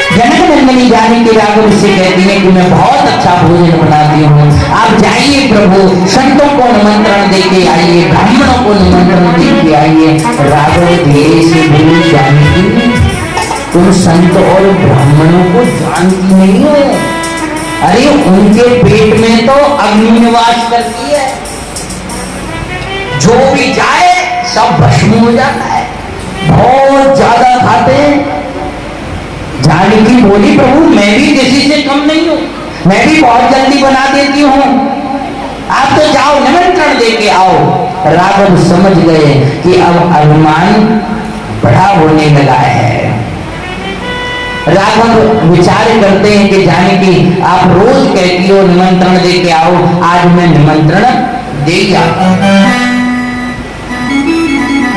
जनक नंदिनी जानकी राघव से कहती है कि मैं बहुत अच्छा भोजन बनाती हूँ, आप जाइए प्रभु, संतों को निमंत्रण देके आइए, ब्राह्मणों को निमंत्रण देके आइए। राघव धीरे से बोली, जानकी तुम संत और ब्राह्मणों को जानती नहीं हो? अरे उनके पेट में तो अग्नि निवास करती है, जो भी जाए सब भस्म हो जाता है, बहुत ज्यादा खाते हैं। जानकी बोली, प्रभु मैं भी किसी से कम नहीं हूं, मैं भी बहुत जल्दी बना देती हूं, आप तो जाओ निमंत्रण दे के आओ। राघव समझ गए कि अब अभिमान बड़ा होने लगा है। राघव विचार करते हैं कि जानकी आप रोज कहती हो निमंत्रण दे के आओ, आज मैं निमंत्रण दे जाता हूं।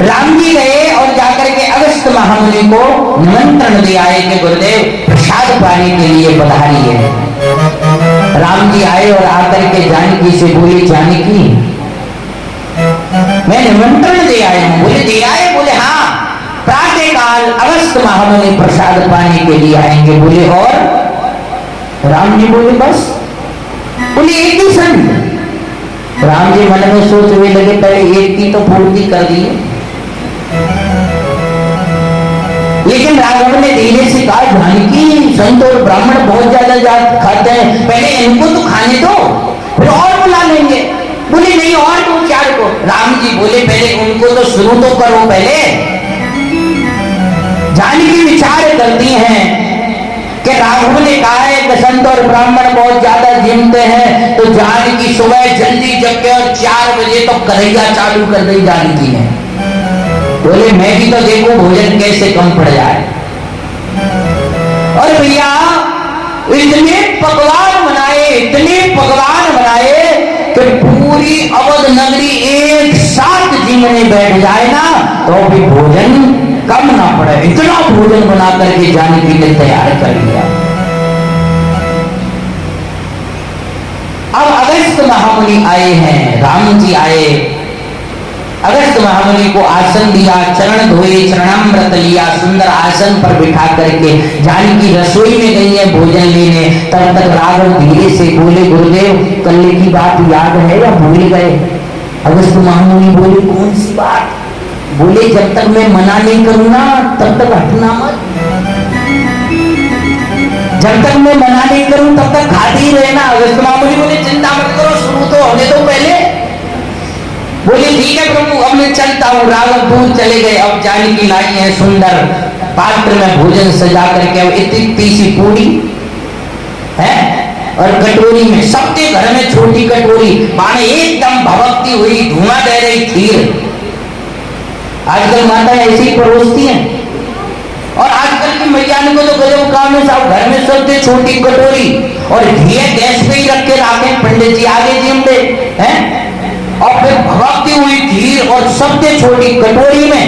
राम जी गए और जाकर के अगस्त महामुनि को निमंत्रण दे आए कि गुरुदेव प्रसाद पाने के लिए पधारिए। राम जी आए और आकर के जानकी से बोले, जानकी मैं निमंत्रण दे आए हूं। बोले दे आए? बोले हाँ, प्रातः काल अगस्त महामुनि प्रसाद पाने के लिए आएंगे। बोले और? राम जी बोले बस। बोले एक ही संत? राम जी मन में सोचने लगे, पहले एक की तो पूर्ति कर दी, लेकिन राघव ने धीरे से कहा, जानकी संत और ब्राह्मण बहुत ज्यादा खाते हैं, पहले इनको तो खाने दो, फिर और बुला लेंगे। बोले नहीं, और दो चार को। राम जी बोले पहले उनको तो शुरू तो करो पहले। जानकी विचार करती हैं कि राघव ने कहा है कि संत और ब्राह्मण बहुत ज्यादा जिमते हैं, तो जानकी सुबह जल्दी जग के और 4 बजे तो कन्हैया चालू कर दी जानकी है। बोले मैं भी तो देखो भोजन कैसे कम पड़ जाए। और भैया इतने पकवान बनाए, इतने पकवान बनाए कि पूरी अवध नगरी एक साथ जिमने बैठ जाए ना तो भी भोजन कम ना पड़े, इतना भोजन बना करके जानकी ने तैयार कर लिया। अब अगस्त महामुनि आए हैं, राम जी आए, अगस्त महामुनि को आसन दिया, चरण धोए, चरणामृत लिया, सुंदर आसन पर बिठा करके जानकी रसोई में गई है भोजन लेने। तब तक राघव धीरे से बोले, गुरुदेव कल की बात याद है या भूल गए? अगस्त महामुनि बोले, कौन सी बात? बोले जब तक मैं मना नहीं करूंगा तब तक हटना मत। जब तक मैं मना नहीं करूं तब तक खाती ही रहना। अगस्त मामूली बोले चिंता मत करो, शुरू तो होने दो पहले। बोले ठीक है प्रभु, अब मैं चलता हूँ। राघव दूर चले गए। अब जानकी लाई है सुंदर पात्र में भोजन सजा करके। अब इतनी सी पूरी है और कटोरी में, सबके घर में छोटी कटोरी, माने एकदम भभकती हुई धुआं दे रही खीर। आजकल माता ऐसी परोसती हैं। और आजकल की मैया को तो गजब काम है, सब घर में सबसे छोटी कटोरी और घी गैस पे ही रख के रखे पंडित जी आगे जिमते हैं, और फिर भभकती हुई खीर और सबसे छोटी कटोरी में,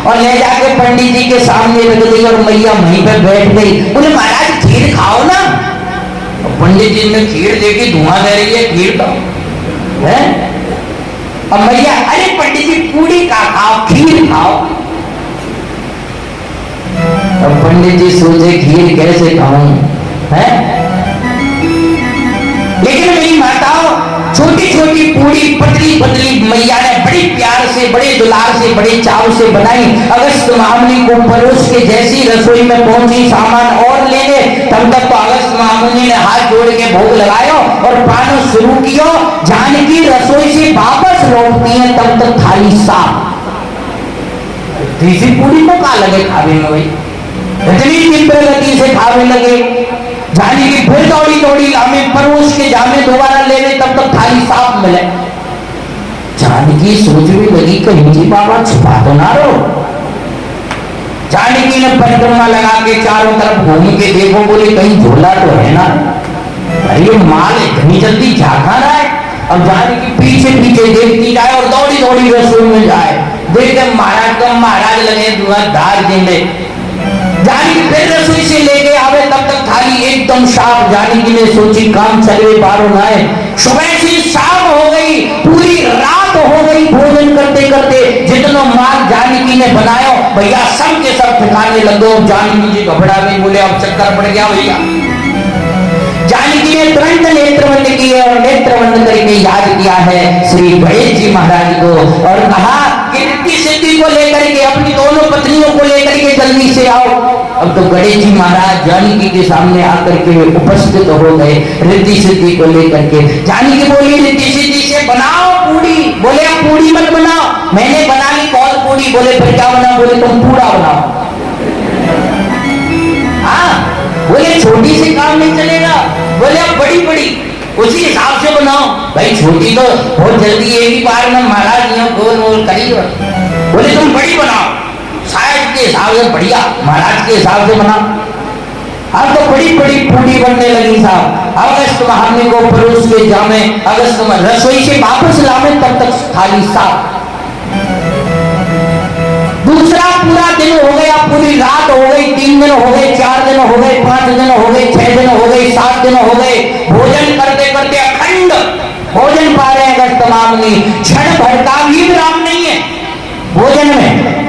और ले जाके पंडित जी के सामने रख दी और मैया वहीं पे बैठ गई। बोले महाराज खीर खाओ ना। पंडित जी ने खीर देखी, धुआं दे रही है खीर का है। अब मैया अरे पंडित जी पूरी का खाओ, खीर खाओ। अब पंडित जी सोचे खीर कैसे खाऊं है। लेकिन मेरी माताओं छोटी छोटी पूरी पतली पतली मैया ने बड़ी प्यार से, बड़े दुलार से, बड़े चाव से बनाई। अगस्त मामूली को परोस के जैसी रसोई में पहुंची सामान और लेने, तब तक तो अगस्त मामूली ने हाथ जोड़ के भोग लगायो और पाना शुरू किया। जानकी रसोई से वापस लौटती है तब तक थाली साफ। तीसरी पूरी को कहा लगे खाने में भाई, इतनी तीव्र गति से खाने लगे। जानकी फिर दौड़ी दौड़ी लामे परोस के जामे दोबारा ले ले, तब तक थाली साफ मिले। जानकी सोचने लगी कहीं जी बाबा छुपा तो ना रहो। जानकी ने परिक्रमा लगा के चारों तरफ घूम के देखो, बोले कहीं झोला तो है ना। भाई ये माल इतनी जल्दी झाका रहा है। अब जानकी पीछे पीछे देखती जाए और दौड़ी दौड़ी रसोई में जाए। देखे महाराज लगे धुआंधार जिंदे। जानकी फिर रसोई से लेके आवे, तब तक थाली एकदम साफ। जानकी ने सोची काम चले बारों आए। सुबह से शाम हो गई, पूरी रात हो गई भोजन करते करते। जितना माल जानकी ने बनाया भैया सब के सब ठिकाने लगो। जानकी जी घबरा गई, बोले अब चक्कर पड़ गया भैया। जानकी ने तुरंत नेत्रबंद किए और नेत्रबंद करके याद किया है श्री गणेश जी महाराज को और कहा कि रिद्धि सिद्धि को लेकर के, अपनी दोनों पत्नियों को लेकर के जल्दी से आओ। अब तो गणेश जी महाराज जानकी के सामने आकर के उपस्थित हो गए रिद्धि सिद्धि को लेकर के। जानकी बोली रिद्धि सिद्धि से बनाओ पूरी। बोले अब पूरी मत बनाओ, मैंने बना ली बहुत पूरी। बोले फिर क्या बनाओ? बोले तुम पूरा बनाओ। हाँ बोले छोटी से काम नहीं चलेगा। बोले अब बड़ी बड़ी उसी हिसाब से बनाओ। भाई छोटी तो बहुत जल्दी एक ही बार में महाराज गोल गोल करिए। बोले तुम बड़ी बनाओ, शायद के हिसाब से बढ़िया महाराज के हिसाब से बनाओ। अब तो बड़ी बड़ी पूरी बनने लगी साहब। अगस्त महामनी को परोस के जामे, अगस्त में रसोई से वापस लामे, तब तक थाली साफ। दूसरा पूरा दिन हो गया, पूरी रात हो गई, 3 दिन हो गए, 4 दिन हो गए, 5 दिन हो गए, 6 दिन हो गए, 7 दिन हो गए। भोजन करते करते अखंड भोजन पा रहे अगस्त मामनी। क्षण भर का भी विराम नहीं है भोजन में।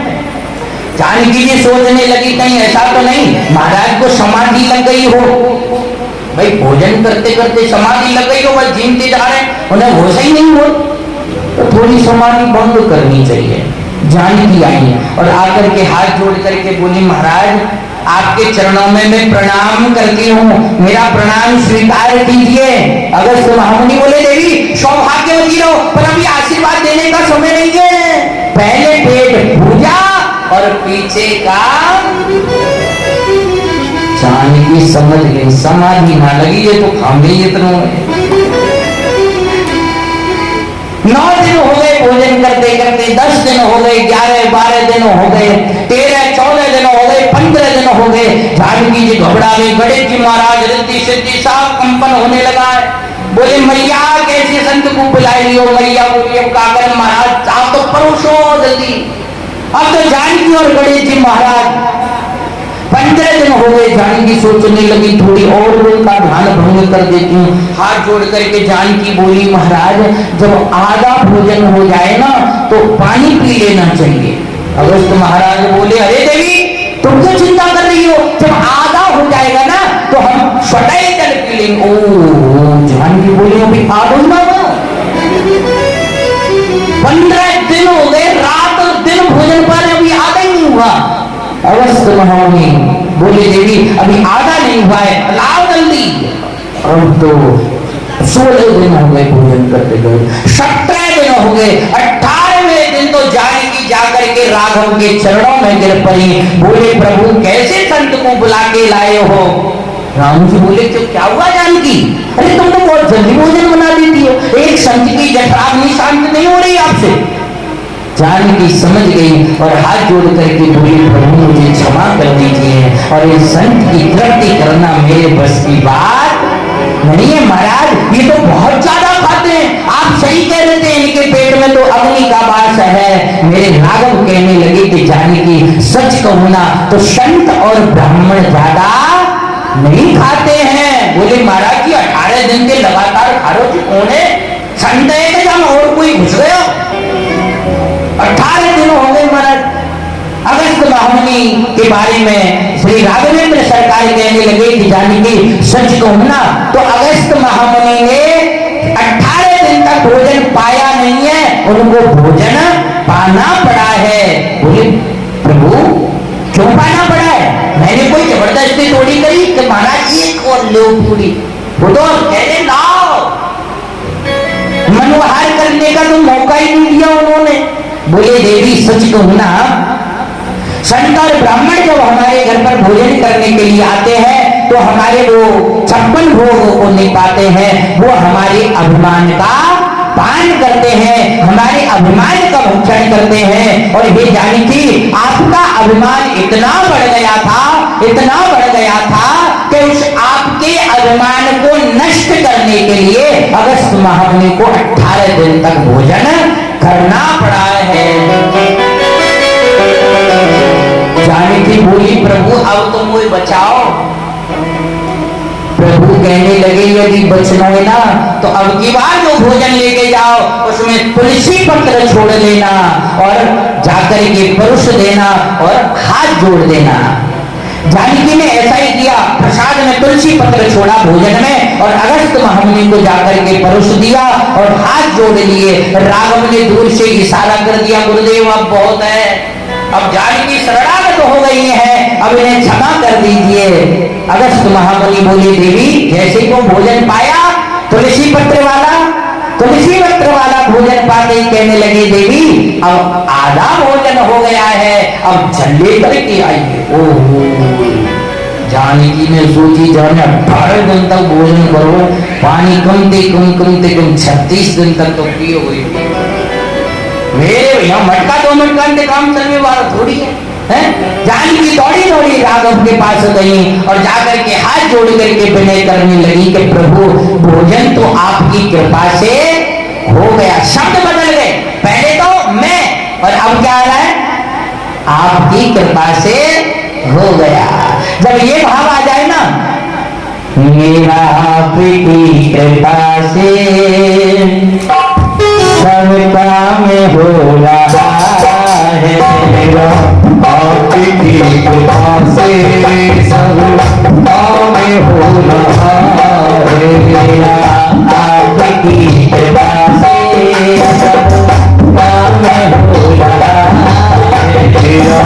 जानकी जी सोचने लगी कहीं ऐसा तो नहीं महाराज को समाधि लग गई हो। भाई भोजन करते करते समाधि लग गई हो, बस झीमते जा रहे हैं, उन्हें होश ही नहीं हो, तो थोड़ी समाधि भंग करनी चाहिए। जानकी आई और आकर के हाथ जोड़ करके बोली महाराज आपके चरणों में मैं प्रणाम करती हूँ, मेरा प्रणाम स्वीकार कीजिए। अगस्त महामुनि बोले देवी सौभाग्यवती रहो, पर अभी आशीर्वाद देने का समय नहीं है। पहले पेट पूजा और पीछे का। जानकी समझ गई समाधि ना लगी, ये तो खांगे इतनों 9 दिन हो गए भोजन करते करते, 10 दिन हो गए, 11 12 दिन हो गए, 13 14 दिन हो गए, 15 दिन हो गए। जानकी जी घबरा गई। गणेश जी महाराज रिद्धि सिद्धि साफ कंपन होने लगा है। बोले मैया कैसे संत को बुलाई लियो। मैया बोली अब का करें महाराज, आप तो परोसो जल्दी। अब तो जानकी और गणेश जी महाराज 15 दिन हो गए। जानकी सोचने लगी थोड़ी और उनका ध्यान भंग कर देती हूँ। हाथ जोड़ करके जानकी बोली महाराज जब आधा भोजन हो जाए ना तो पानी पी लेना चाहिए। अगस्त महाराज बोले अरे देवी तुम क्यों चिंता कर रही हो, जब आधा हो जाएगा ना तो हम स्वतः जल पी लेंगे। ओ जानकी बोली अभी आधा ना 15 दिन हो गए, रात और दिन भोजन पर अभी आधा ही नहीं हुआ। अवस्थ महामुनि बोले देवी अभी आधा नहीं हुआ है, लाओ जल्दी। अब तो 16 दिन हो गए भोजन करते गए, 17 दिन हो गए, 18वें दिन तो जानकी जाकर के राघव के चरणों में गिर पड़ी। बोले प्रभु कैसे संत को बुला के लाए हो? राम जी बोले क्यों, क्या हुआ जानकी? अरे तुम तो बहुत जल्दी भोजन बना देती हो, एक संत की जठराग्नि शांत नहीं हो रही आपसे। जानकी समझ गई और हाथ जोड़ करके बोली प्रभु मुझे क्षमा कर दीजिए, और इस संत की तृप्ति करना मेरे बस की बात नहीं है महाराज, ये तो बहुत ज्यादा खाते हैं। आप सही कह रहे थे, इनके पेट में तो अग्नि का वास है। मेरे राघव कहने लगे कि जानकी सच कहूं ना तो संत और ब्राह्मण ज्यादा नहीं खाते हैं। बोले महाराज जी 18 दिन के लगातार खा रहे कौन है? संत है कि हम और कोई घुस गए? 18 दिन हो गए महाराज। अगस्त महामुनि के बारे में श्री राघवेंद्र सरकार कहने लगे कि जानकी सच कहूं ना तो अगस्त महामुनि ने 18 दिन तक भोजन पाया नहीं है, उनको भोजन पाना पड़ा है। बोले प्रभु क्यों पाना पड़ा है? मैंने कोई जबरदस्ती थोड़ी करी कि महाराज एक और लो पूरी, वो तो कहने लाओ, मनोहार करने का तो मौका ही नहीं दिया उन्होंने। बोले देवी सच कहूं ना, संत और ब्राह्मण जब हमारे घर पर भोजन करने के लिए आते हैं तो हमारे वो 56 भोगों को नहीं पाते हैं, वो हमारे अभिमान का पान करते हैं, हमारे अभिमान का भक्षण करते हैं। और ये जानकी आपका अभिमान इतना बढ़ गया था, इतना बढ़ गया था कि उस आपके अभिमान को नष्ट करने के लिए अगस्त महामुनि को 18 दिन तक भोजन करना पड़ा है। जानकी बोली प्रभु अब तुम मुझे बचाओ। प्रभु कहने लगे यदि बचना है ना तो अब की बार जो भोजन लेके जाओ उसमें तुलसी पत्र छोड़ देना और जाकर के परोस देना और हाथ जोड़ देना। जानकी ने ऐसा ही किया, प्रसाद में तुलसी पत्र छोड़ा भोजन में और अगस्त महामुनि को जाकर के परोस दिया और हाथ जोड़ लिए। राघव ने दूर से इशारा कर दिया गुरुदेव अब बहुत है, अब जानकी शरणागत हो गई है, अब इन्हें क्षमा कर दीजिए। अगस्त महामुनि बोले देवी जैसे ही वो भोजन पाया तुलसी पत्र वाला भोजन पाते ही कहने लगे देवी अब आधा भोजन हो गया है, अब जल्दी करके आइए। ओहो जानकी ने सोची जाने 18 दिन तक भोजन करो, पानी कम 36 दिन तक तो पियो हुई। मेरे भैया मटका 2 मटका से काम चलने वाला थोड़ी है। जानकी दौड़ी दौड़ी राघव के पास गई और जाकर के हाथ जोड़ करके विनय करने लगी कि प्रभु भोजन तो आपकी कृपा से हो गया। शब्द बदल गए, पहले तो मैं और अब क्या आ रहा है? आपकी कृपा से हो गया। जब ये भाव आ जाए ना, मेरा आपकी कृपा से सब काम हो रहा है, मेरा आपकी कृपा से सब काम हो रहा है, मेरा आपकी कृपा से सब काम हो रहा है, मेरा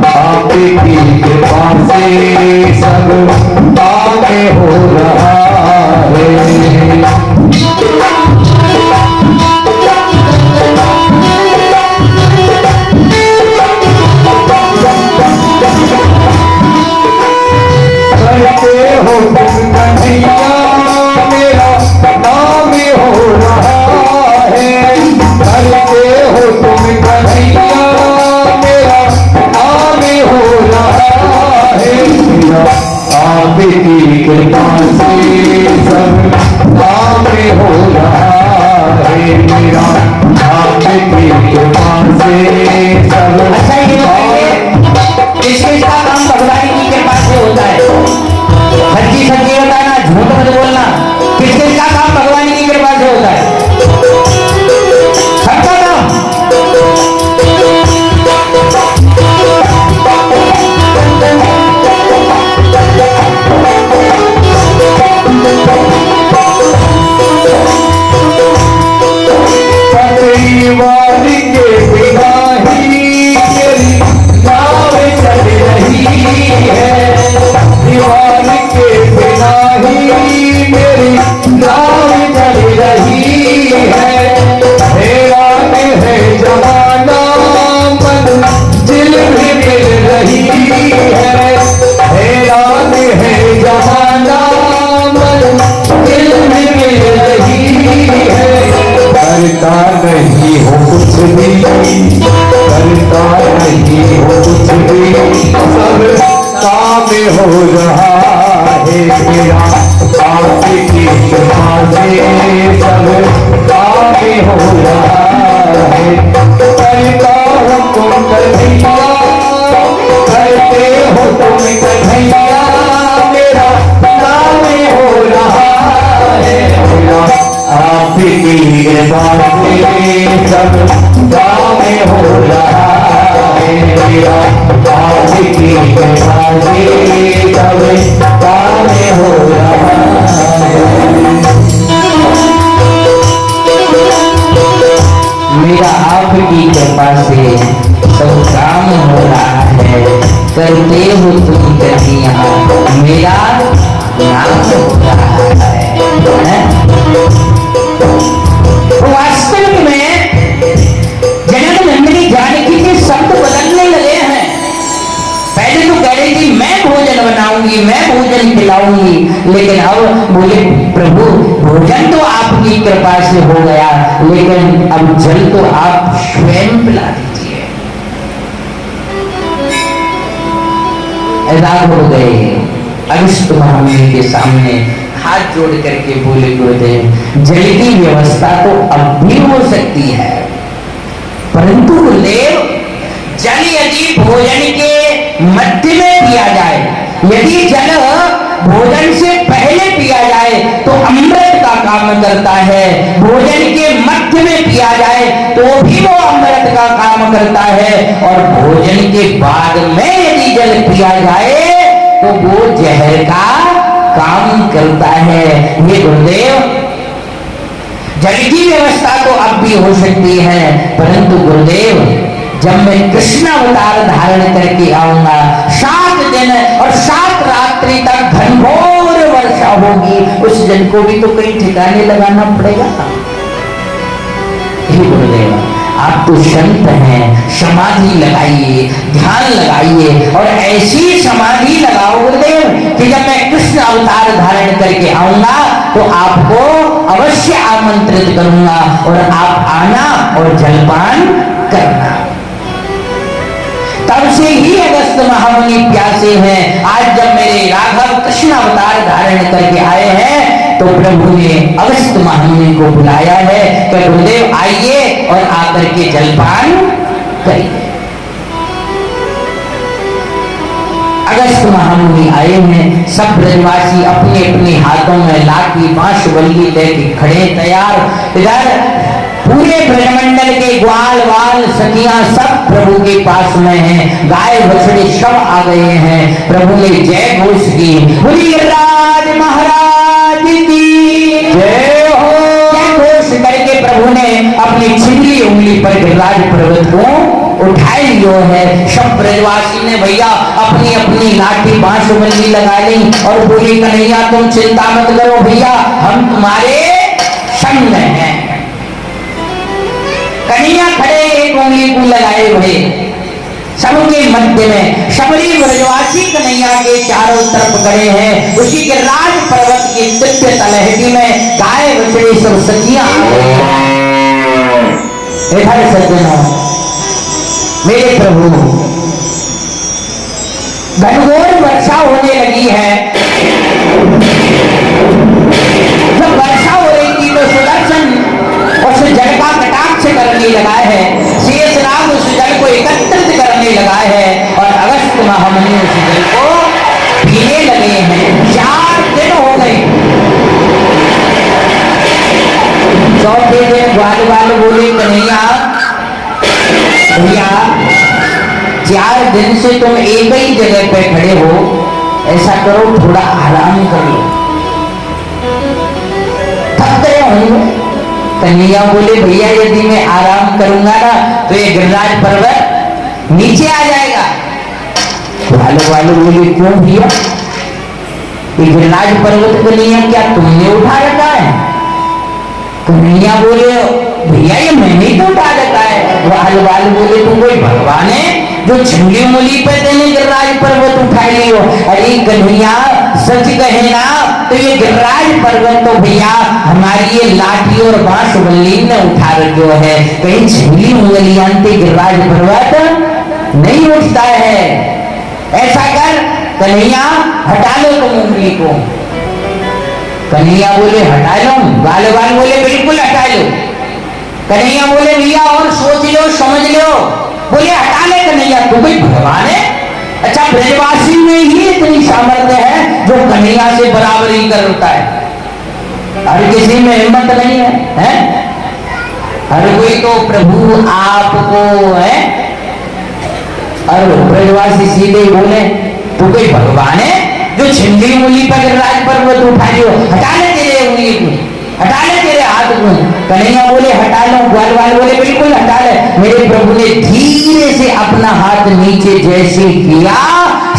आपकी कृपा से सब काम हो रहा है। करते हो तुम कन्हैया मेरा नाम हो रहा है, करते हो तुम कन्हैया मेरा नाम हो रहा है, मेरा आपकी कृपा से सब काम हो रहा है, मेरा आपकी कृपा से सब। अच्छा ये किसका काम भगवान की कृपा से होता है? सच्ची सच्ची बताना, झूठ मत बोलना। किसका काम भगवान की कृपा से होता है? सबका काम। परिवार के बिना ही मेरी नाव चल रही भी करता नहीं हो कुछ भी, सब काम हो रहा है मेरा आपकी कृपा से, सब काम हो रहा है। करता हो तुम कन्हैया, करते हो तुम कन्हैया, मेरा काम हो रहा है मेरा आपकी कृपा से, सब काम हो रहा है मेरा आपकी कृपा से, सब काम हो रहा है। मेरा आपकी कृपा से सब काम हो रहा है, करते हो तुम कन्हैया, मेरा नाम हो रहा है। वास्तविक में जनक नंदिनी जानकी के शब्द बदलने लगे हैं। पहले तो कह रही थी मैं भोजन बनाऊंगी, मैं भोजन खिलाऊंगी, लेकिन अब बोले प्रभु भोजन तो आपकी कृपा से हो गया, लेकिन अब जल तो आप स्वयं पिला दीजिए। ऐसा हो गए अगस्त महामुनि के सामने हाथ जोड़ करके बोले गुरुदेव जल की व्यवस्था तो अब भी हो सकती है, परंतु गुरुदेव जल यदि भोजन के मध्य में पिया जाए, यदि जल भोजन से पहले पिया जाए तो अमृत का काम करता है, भोजन के मध्य में पिया जाए तो भी वो अमृत का काम करता है, और भोजन के बाद में यदि जल पिया जाए तो वो जहर का काम करता है। ये गुरुदेव जल की व्यवस्था तो अब भी हो सकती है, परंतु गुरुदेव जब मैं कृष्ण अवतार धारण करके आऊंगा 7 दिन और 7 रात्रि तक घनघोर वर्षा होगी, उस जल को भी तो कहीं ठिकाने लगाना पड़ेगा। हे गुरुदेव आप तो संत हैं, समाधि लगाइए, ध्यान लगाइए, और ऐसी समाधि लगाओ गुरुदेव कि जब मैं कृष्ण अवतार धारण करके आऊंगा तो आपको अवश्य आमंत्रित करूंगा और आप आना और जलपान करना। तब से ही अगस्त महामुनि प्यासे हैं। आज जब मेरे राघव कृष्ण अवतार धारण करके आए हैं तो प्रभु ने अगस्त महामुनि को बुलाया है कि गुरुदेव आइए और आकर के जलपान करिए। अगस्त महामुनि आए हैं, सब ब्रजवासी अपने अपने हाथों में लाठी बांस बल्ली लेके खड़े तैयार। इधर पूरे ब्रजमंडल के ग्वाल वाल सखियां सब प्रभु के पास में हैं, गाय बछड़े सब आ गए हैं। प्रभु ने जय घोष की, बोली गिरिराज महाराज की जय हो। जय घोष करके प्रभु ने अपनी छिली उंगली पर गिरिराज पर्वत को उठाए लियो है। सब ब्रजवासी ने भैया अपनी अपनी लाठी बांस बल्ली लगा ली और बोली कन्हैया तुम चिंता मत करो भैया, हम तुम्हारे संग हैं। कन्हैया खड़े एक उंगली को लगाए हुए सबके मध्य में, सबरी ब्रजवासी कन्हैया के चारों तरफ खड़े हैं। उसी के राज पर्वत की दिव्य तलहटी में गाय बछड़े सब सखियां इधर सज्जनों मेरे प्रभु घनघोर वर्षा होने लगी है। जब वर्षा हो रही थी तो सुदर्शन उस जल का कटाक्ष करने लगा है, शेषनाग उस जल को एकत्रित करने लगा है और अगस्त महामुनि उस जल को पीने लगे हैं। 4 दिन हो गए। चौथे दिन ग्वाल वाल बोले कन्हैया भैया 4 दिन से तुम एक ही जगह पे खड़े हो, ऐसा करो थोड़ा आराम कर लो, थक गए होंगे। कन्हैया बोले भैया यदि मैं आराम करूंगा ना तो ये गिरिराज पर्वत नीचे आ जाएगा। वाले बोले क्यों भैया, ये गिरिराज पर्वत को नहीं है क्या तुमने उठा रखा है? कन्हैया बोले भैया ये मैंने तो उठा रखा है। वाले बोले तुम कोई भगवान है जो झंडी मूली पे देने गिरिराज पर्वत उठा लियो? अरे कन्हैया सच कहे ना तो ये गिरिराज पर्वत तो भैया हमारी ये लाठी और बांस बल्ली ने उठा रखो है, कहीं झिंगली उंगलियां से गिरिराज पर्वत नहीं उठता है। ऐसा कर कन्हैया हटा लो तुम उंगली को। कन्हैया बोले हटा लो, बाल बाल बोले बिल्कुल हटा लो। कन्हैया बोले भैया और सोच लो समझ लो। बोले हटा ले कन्हैया, तू कोई भगवान है? अच्छा ब्रजवासी में ही इतनी सामर्थ्य है जो कन्हैया से बराबरी करता है, हर किसी में हिम्मत नहीं है, हैं? हर कोई तो प्रभु आपको है। और ब्रजवासी सीधे बोले तू कोई भगवान है जो छिंदी उंगली पर गिरिराज पर्वत उठा लियो? हटा ले तेरे उंगली को, हटा ले तेरे हाथ को। कन्हैया बोले हटा लो, ग्वाल वाल बोले बिल्कुल हटा ले। मेरे प्रभु ने धीरे से अपना हाथ नीचे जैसे किया,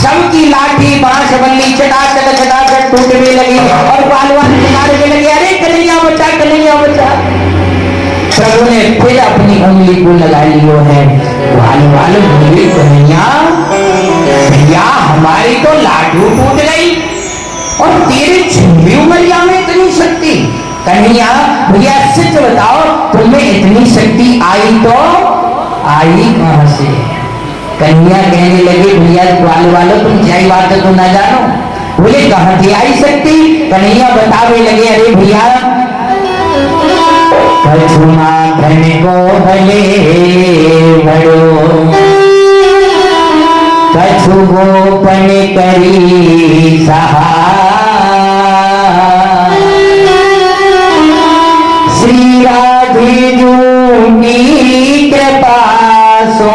सबकी लाठी बांस बल्ली चटाचट चटाचट टूटने लगी और ग्वाल वाल मारने लगे, अरे कन्हैया बचा, कन्हैया बचा। प्रभु ने फिर अपनी उंगली को लगा लियो है। ग्वाल वाल बोले कन्हैया भैया हमारी तो लाडू टूट गई और तेरी छिंदी उंगलियां में इतनी शक्ति। कन्हैया भैया सच बताओ तुम्हें इतनी शक्ति आई तो आई कहां से? कन्हैया कहने लगे भैया ग्वाल वालों तुम जय बात तो ना जानो। बोले कहां से आई शक्ति? कन्हैया बतावे लगे अरे भैया कछु माखन को भले बड़ो, कछु गोपन करी सहाय, श्री राधे जो की कृपा सो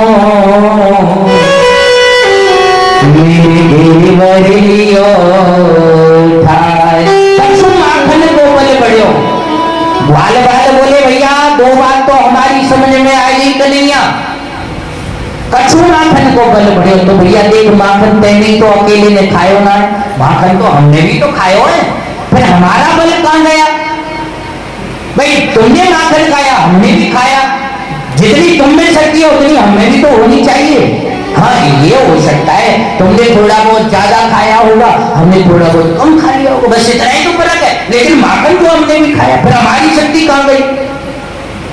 मेरे गिरवर लियो ठाय। कछु माखन को बल बड़ो। ग्वाल वाल बोले भैया दो बात तो हमारी समझ में आई कन्हैया। कछु माखन को बल बढ़े तो भैया देख माखन तेने तो अकेले ने खायो ना, माखन तो हमने भी तो खायो है, फिर हमारा बल कहां गया? भाई तुमने माखन खाया हमने भी खाया, जितनी तुम में शक्ति है उतनी हमें भी तो होनी चाहिए। हाँ ये हो सकता है तुमने थोड़ा बहुत ज्यादा खाया होगा, हमने थोड़ा बहुत कम खा लिया होगा, बस इतना ही तो फर्क है, लेकिन माखन तो हमने भी खाया, फिर हमारी शक्ति कहां गई?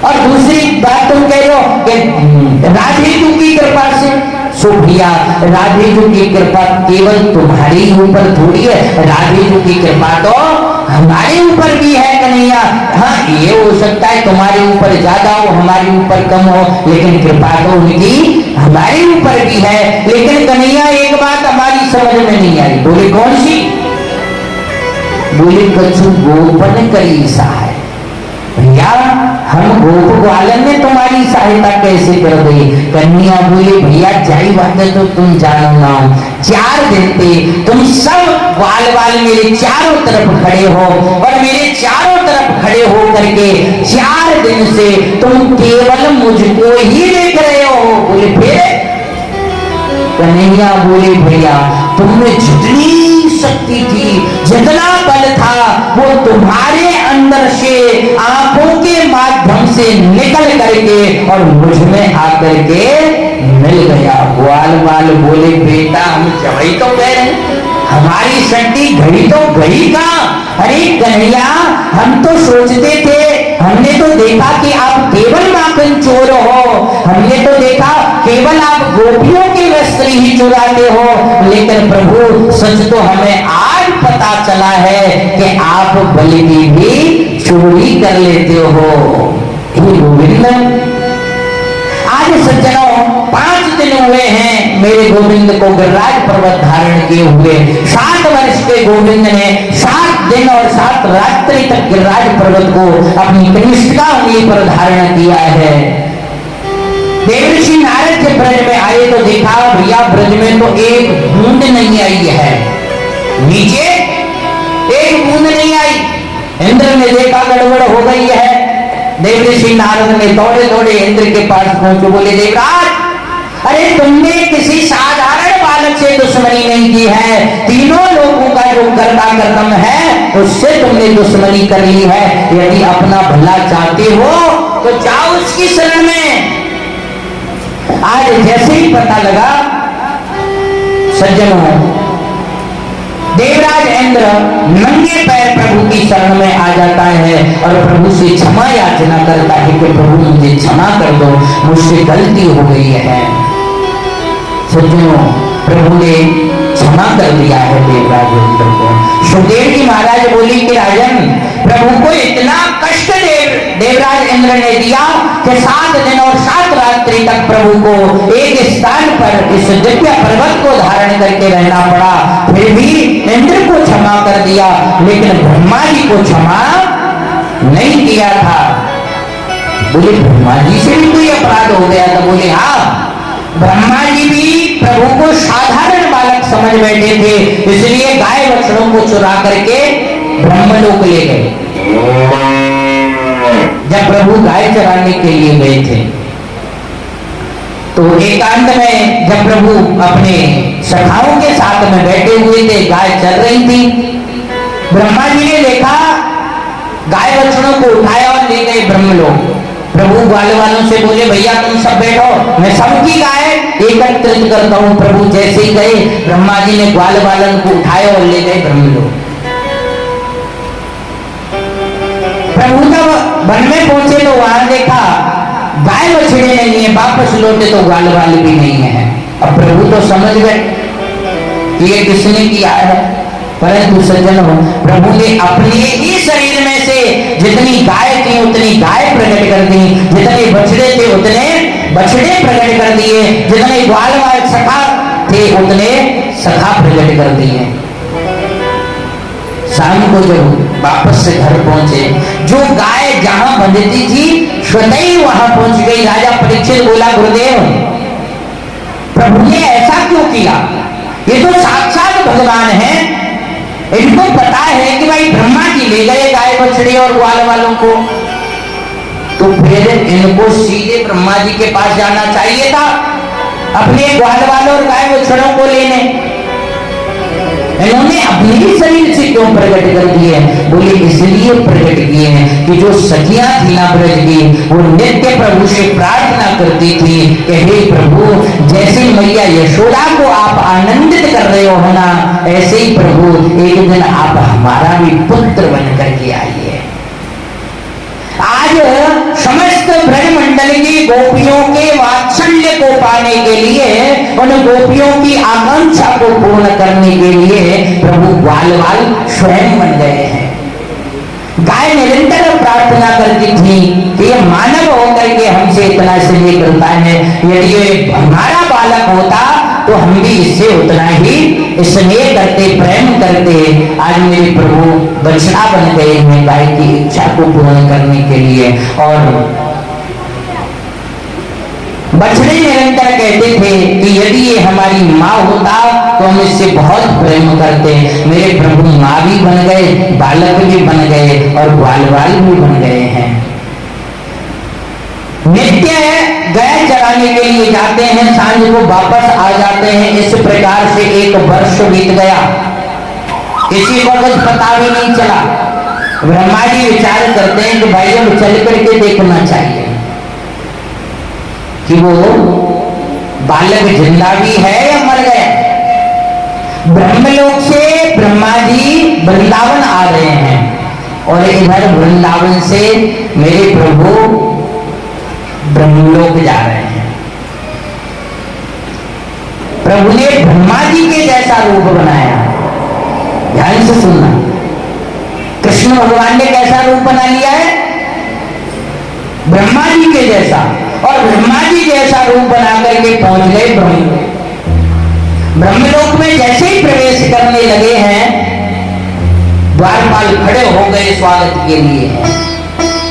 और दूसरी बात तुम कह रहे हो कि राधे जी की कृपा से, सो भैया राधे जी की कृपा केवल तुम्हारे ऊपर थोड़ी है, राधे जी की कृपा तो हमारे ऊपर भी है कन्हैया। हाँ ये हो सकता है तुम्हारे ऊपर ज्यादा हो हमारे ऊपर कम हो, लेकिन कृपा तो उनकी हमारे ऊपर भी है। लेकिन कन्हैया एक बात हमारी समझ में नहीं आई। बोले कौन सी? बोले कछु गोपन करी सहाय। भैया हम गोप ग्वालन ने तुम्हारी सहायता कैसे कर दी? कन्हैया बोले भैया जाई बात है तो तुम जानो ना, 4 दिन पे तुम सब ग्वाल वाल मेरे चारों तरफ खड़े हो और मेरे चारों तरफ खड़े हो करके 4 दिन से तुम केवल मुझको ही देख रहे हो। बोले फिर? कन्हैया बोले भैया तुमने जितनी शक्ति थी जितना बल था वो तुम्हारे अंदर से आंखों के माध्यम से निकल करके और मुझ में आकर के मिल गया। ग्वाल वाल बोले बेटा हम वही तो कह रहे हैं, हमारी शक्ति घड़ी तो घड़ी कहां? अरे कन्हैया हम तो सोचते थे, हमने तो देखा कि आप केवल माखन चोर हो, हमने तो देखा केवल आप गोपियों के वस्त्र ही चुराते हो, लेकिन प्रभु सच तो हमें आज पता चला है कि आप बल की भी चोरी कर लेते हो। हे गोविंद आज सज्जनों 5 दिन हुए हैं मेरे गोविंद को गिरिराज पर्वत धारण किए हुए। 7 वर्ष के गोविंद ने 7 दिन और 7 रात्रि तक गिरिराज पर्वत को अपनी कनिष्ठिका उंगली पर धारण किया है। देवर्षि नारद के ब्रज में आए तो देखा भैया ब्रज में तो एक बूंद नहीं आई है, नीचे एक बूंद नहीं आई। इंद्र ने देखा गड़बड़ हो गई है। देवर्षि नारद ने दौड़े दौड़े इंद्र के पास पहुंचे, बोले देवराज अरे तुमने किसी साधारण बालक से दुश्मनी नहीं की है, तीनों लोगों का जो कर्ता कर्तम है उससे तुमने दुश्मनी कर ली है। यदि अपना भला चाहते हो तो जाओ उसकी शरण में। आज जैसे ही पता लगा सज्जनों देवराज इंद्र नंगे पैर प्रभु की शरण में आ जाता है और प्रभु से क्षमा याचना करता है कि प्रभु मुझे क्षमा कर दो, मुझसे गलती हो गई है। सज्जनों, प्रभु ने क्षमा कर दिया है देवराज इंद्र को। सुखदेव जी महाराज बोली कि राजन, प्रभु को इतना कष्ट देवराज इंद्र ने दिया कि 7 दिन और 7 रात्रि तक प्रभु को एक स्थान पर इस दिव्य पर्वत को धारण करके रहना पड़ा। फिर भी इंद्र को क्षमा कर दिया, लेकिन ब्रह्मा जी को क्षमा नहीं किया था। बोले ब्रह्मा जी से भी कोई अपराध हो गया था? बोले हाँ, ब्रह्मा जी भी प्रभु को साधारण बालक समझ बैठे थे, इसलिए गाय बछड़ों को चुरा करके ब्रह्मलोक ले गए। जब प्रभु गाय चराने के लिए गए थे तो एकांत में जब प्रभु अपने सखाओं के साथ में बैठे हुए थे, गाय चल रही थी, ब्रह्मा जी ने देखा, गाय बछड़ों को उठाया और ले गए ब्रह्मलोक। प्रभु ग्वाल वालों से बोले भैया तुम सब बैठो, मैं सबकी गाय एकत्रित करता हूं। प्रभु जैसे ही गए, ब्रह्मा जी ने ग्वाल वालों को उठाया और ले गए ब्रह्मलोक। प्रभु जब वन में पहुंचे तो वहां देखा गाय बछड़े नहीं है, वापस लौटे तो ग्वाल वाले भी नहीं है। अब प्रभु तो समझ गए कि ये किसने किया है, परंतु सज्जनों, प्रभु ने अपने ही शरीर में से जितनी गाय थी उतनी गाय प्रकट कर दी, जितने बछड़े थे उतने बछड़े प्रकट कर दिए, जितने ग्वाल वाले सखा थे उतने सखा प्रकट कर दिए। शाम को जब वापस से घर पहुंचे, जो गाय जहां बंधती थी स्वतः ही वहां पहुंच गई। राजा परीक्षित बोला गुरुदेव, प्रभु ने ऐसा क्यों किया? ये तो साक्षात भगवान है, इनको पता है कि भाई ब्रह्मा जी ले गए गाय बछड़े और ग्वाल वालों को, तो फिर इनको सीधे ब्रह्मा जी के पास जाना चाहिए था अपने ग्वाल वालों और गाय बछड़ों को लेने। इन्होंने अपने ही शरीर से क्यों प्रकट कर दिए? बोले इसलिए प्रकट किए हैं कि जो सखियां थी ना ब्रज की, वो नित्य प्रभु से प्रार्थना करती थी कि हे प्रभु, जैसे मैया यशोदा को आप आनंदित कर रहे हो ना, ऐसे ही प्रभु एक दिन आप हमारा भी पुत्र बन करके आइए। आज समस्त ब्रह्मंडल की गोपियों के वात्सल्य को पाने के लिए, उन गोपियों की आकांक्षा को पूर्ण करने के लिए प्रभु ग्वाल स्वयं बन गए हैं। गाय निरंतर प्रार्थना करती थी कि ये मानव होकर के हमसे इतना स्नेह करता है, यदि ये हमारा बालक होता तो हम भी इससे उतना ही स्नेह करते, प्रेम करते। आज मेरे प्रभु बछड़ा बन गए हैं गाय की इच्छा को पूर्ण करने के लिए। और बछड़े निरंतर कहते थे कि यदि ये हमारी माँ होता तो हम इससे बहुत प्रेम करते। मेरे प्रभु माँ भी बन गए, बालक भी बन गए और ग्वाल भी बन गए हैं। नित्य गाय चराने के लिए जाते हैं, सांझ को वापस आ जाते हैं। इस प्रकार से 1 वर्ष बीत गया, किसी को कुछ पता भी नहीं चला। ब्रह्मा जी विचार करते हैं कि भाई अब चल करके देखना चाहिए कि वो बालक जिंदा भी है या मर गया। ब्रह्मलोक से ब्रह्मा जी वृंदावन आ रहे हैं और इधर वृंदावन से मेरे प्रभु ब्रह्मलोक जा रहे हैं। प्रभु ने ब्रह्मा जी के जैसा रूप बनाया, ध्यान से सुनना। कृष्ण भगवान ने कैसा रूप बना लिया है? ब्रह्मा जी के जैसा, और ब्रह्मा जी जैसा रूप बना करके पहुंच गए ब्रह्मलोक। ब्रह्मलोक में जैसे ही प्रवेश करने लगे हैं, द्वारपाल खड़े हो गए स्वागत के लिए।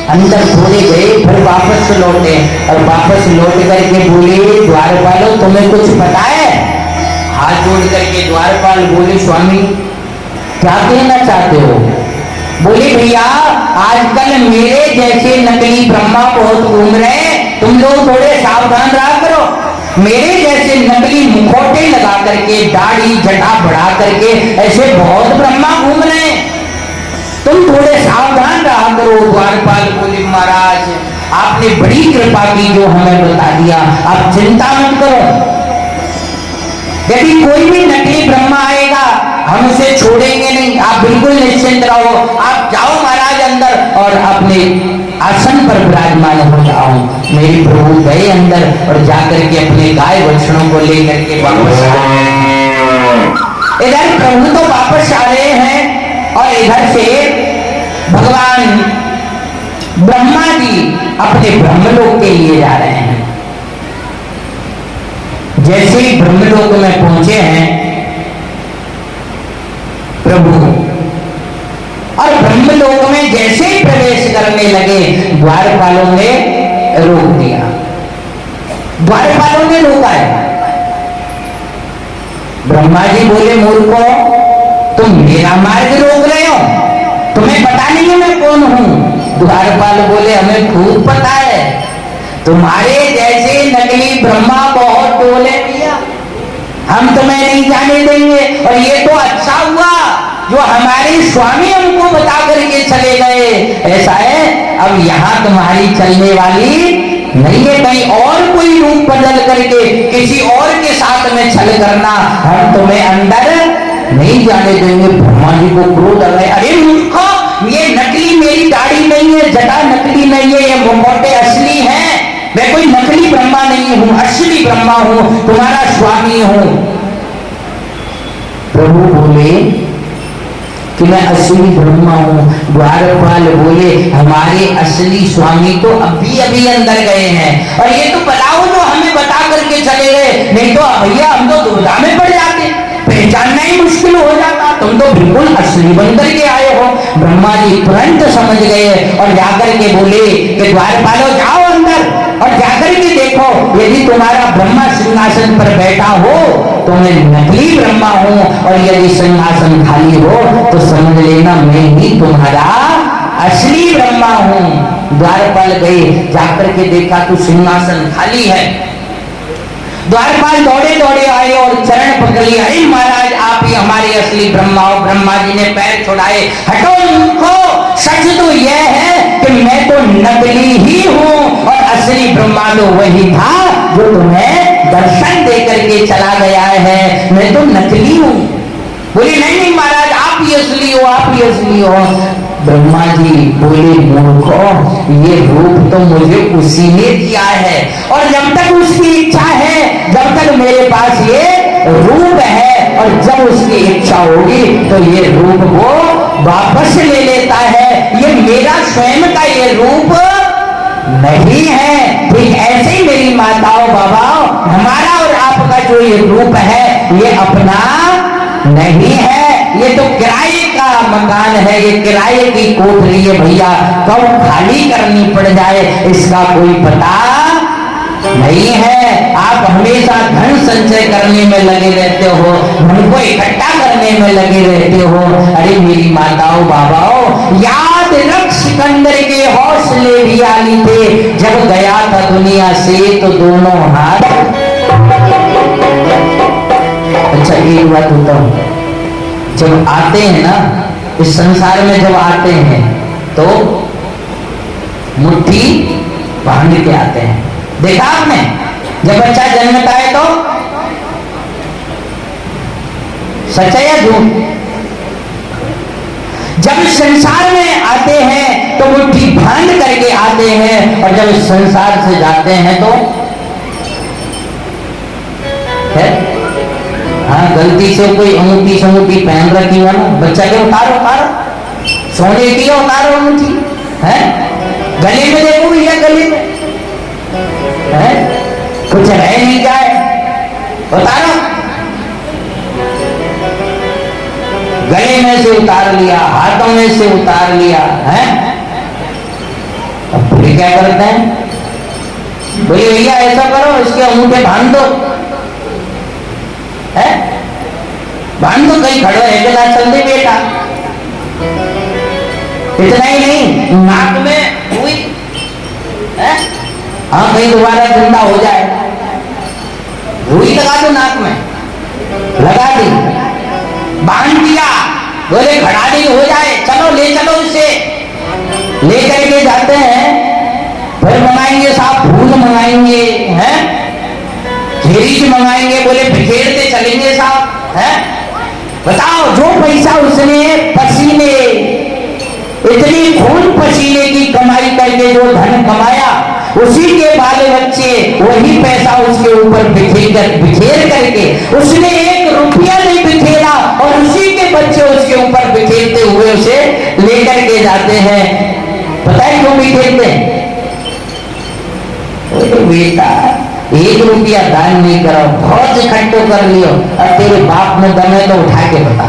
अंदर थोड़े गए, फिर वापस लौटे और वापस लौट करके बोले द्वारपालो तुम्हें कुछ पता है? हाथ जोड़ करके द्वारपाल बोले स्वामी क्या कहना चाहते हो? बोले भैया आजकल मेरे जैसे नकली ब्रह्मा बहुत घूम रहे, तुम लोग थोड़े सावधान रहा करो। मेरे जैसे नकली मुखौटे लगा करके, दाढ़ी जटा बढ़ा करके ऐसे बहुत ब्रह्मा घूम रहे हैं, तुम थोड़े सावधान रहा करो। द्वारपाल बोले महाराज आपने बड़ी कृपा की जो हमें बता दिया, आप चिंता मत करो। यदि कोई भी नकली ब्रह्मा आएगा हम उसे छोड़ेंगे नहीं, आप बिल्कुल निश्चिंत रहो। आप जाओ महाराज अंदर और अपने आसन पर विराजमान हो जाओ। मेरी प्रभु गए अंदर और जाकर के अपने गाय बछड़ों को लेकर के वापस आए। इधर प्रभु तो वापस आ रहे हैं और इधर से भगवान ब्रह्मा जी अपने ब्रह्मलोक के लिए जा रहे हैं। जैसे ही ब्रह्मलोक में पहुंचे हैं प्रभु, और ब्रह्मलोक में जैसे ही प्रवेश करने लगे द्वारपालों ने रोक दिया। द्वारपालों ने रोका है। ब्रह्मा जी बोले, मूर्खो, तुम मेरा मार्ग रोक रहे हो, तुम्हें पता नहीं है मैं कौन हूं। द्वारपाल बोले, हमें खूब पता है, तुम्हारे जैसे नकली ब्रह्मा बहुत टोले दिया, हम तुम्हें नहीं जाने देंगे। और ये तो अच्छा हुआ जो हमारे स्वामी हमको बता करके चले गए। ऐसा है, अब यहाँ तुम्हारी चलने वाली नहीं है, कहीं और कोई रूप बदल करके किसी और के साथ में छल करना, हम तुम्हें अंदर नहीं जाने देंगे। ब्रह्मा जी को क्रोध आ गया, अरे मूर्खो, ये नकली मेरी दाढ़ी नहीं है, जटा नकली नहीं है, ये मुखौटे असली हैं। मैं कोई नकली ब्रह्मा नहीं हूं, असली ब्रह्मा हूं, तुम्हारा स्वामी हूं। प्रभु बोले कि मैं असली ब्रह्मा हूं। द्वारपाल बोले, हमारे असली स्वामी तो अभी अभी अंदर गए हैं, और ये तो बताओ जो हमें बता करके चले गए, नहीं तो भैया हम तो दुविधा में पड़ जाते, पहचानना ही मुश्किल हो जाता। तुम तो बिल्कुल असली बन करके आए हो। ब्रह्मा जी तुरंत समझ गए और जाकर के बोले कि द्वारपालो, जाओ अंदर और जाकर के देखो, यदि तुम्हारा ब्रह्मा सिंहासन पर बैठा हो तो मैं नकली ब्रह्मा हूं, और यदि सिंहासन खाली हो तो समझ लेना मैं ही तुम्हारा असली ब्रह्मा हूं। द्वारपाल गए, जाकर के देखा तो सिंहासन खाली है। द्वारपाल दौड़े दौड़े आए और चरण पकड़ लिया, अरे महाराज आप ही हमारे असली ब्रह्मा हो। ब्रह्मा जी ने पैर छुड़ाए, हटो मूर्खो, सच तो यह है कि मैं तो नकली ही हूं, और असली ब्रह्मा तो वही था जो तुम्हें दर्शन दे करके चला गया है, मैं तो नकली हूं। बोले, नहीं नहीं महाराज, आप ही असली हो, आप ही असली हो। ब्रह्मा जी बोले, मूर्खो, ये रूप तो मुझे उसी ने दिया है, और जब तक उसकी इच्छा है, जब तक मेरे पास ये रूप है, और जब उसकी इच्छा होगी तो ये रूप वो वापस ले लेता है। ये मेरा स्वयं का ये रूप नहीं है। ठीक ऐसे ही मेरी माताओं बाबाओं, हमारा और आपका जो ये रूप है ये अपना नहीं है, ये तो किराए का मकान है, ये किराए की कोठरी है भैया, कब खाली करनी पड़ जाए इसका कोई पता नहीं है। आप हमेशा धन संचय करने में लगे रहते हो, धन को इकट्ठा करने में लगे रहते हो। अरे मेरी माताओं बाबाओं, याद रख, सिकंदर के हौसले भी आली थे, जब गया था दुनिया से तो दोनों हाथ। अच्छा एक बात बताऊं, जब आते हैं ना इस संसार में, जब आते हैं तो मुट्ठी बांध के आते हैं। देखा आपने, जब बच्चा जन्मता है तो सच है या झूठ? जब संसार में आते हैं तो मुट्ठी बांध करके आते हैं, और जब इस संसार से जाते हैं तो है? हाँ, गलती से कोई अंगूठी संगूठी पहन रखी है ना, बच्चा के उतारो उतारो, सोने की उतारो अंगूठी, है गले में देखो भैया, गले में है कुछ रह नहीं जाए, उतारो। गले में से उतार लिया, हाथों में से उतार लिया, है अब फिर क्या करते हैं? बोले भैया ऐसा करो, इसके अंगूठे बांध दो, है बांध दो, कहीं खड़ो है ना, चल दे बेटा। इतना ही नहीं, नाक में हुई है, हाँ कहीं दोबारा जिंदा हो जाए, रुई लगा दो नाक में, लगा दी, बांध दिया, बोले खड़ा नहीं हो जाए, चलो ले चलो इसे, ले करके जाते हैं, फिर मंगाएंगे साहब फूल मंगाएंगे, हैं झेरी से मंगाएंगे, बोले बिखेरते चलेंगे साहब, है? बताओ, जो पैसा उसने पसीने, इतनी खून पसीने की कमाई करके जो धन कमाया, उसी के बाल बच्चे वही पैसा उसके ऊपर बिखेर करके, उसने 1 रुपया नहीं बिखेरा और उसी के बच्चे उसके ऊपर बिखेरते हुए उसे लेकर के जाते हैं। पता है क्यों बिखेरते हैं? बेटा 1 रुपया दान नहीं करो, बहुत इकट्ठो कर लियो, और तेरे बाप में दम है तो उठा के बता,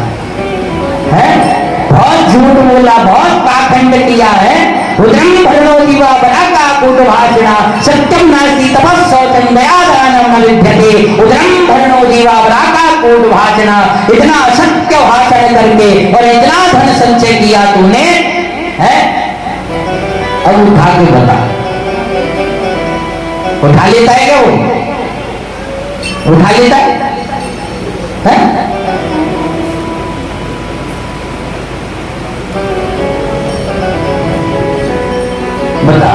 है? बहुत झूठ बोला, बहुत पाखंड किया है। उदरम भरणो दिवा बराका कूट भाषणा सत्यम नास्ति तपः शौचं दयादानं न विद्यते। उदरम भरणो दिवा बराका कूट भाषणा, इतना असत्य भाषण करके और इतना धन संचय किया तूने, है? अब उठा के बता, उठा लेता है क्या वो? उठा लेता है? बता।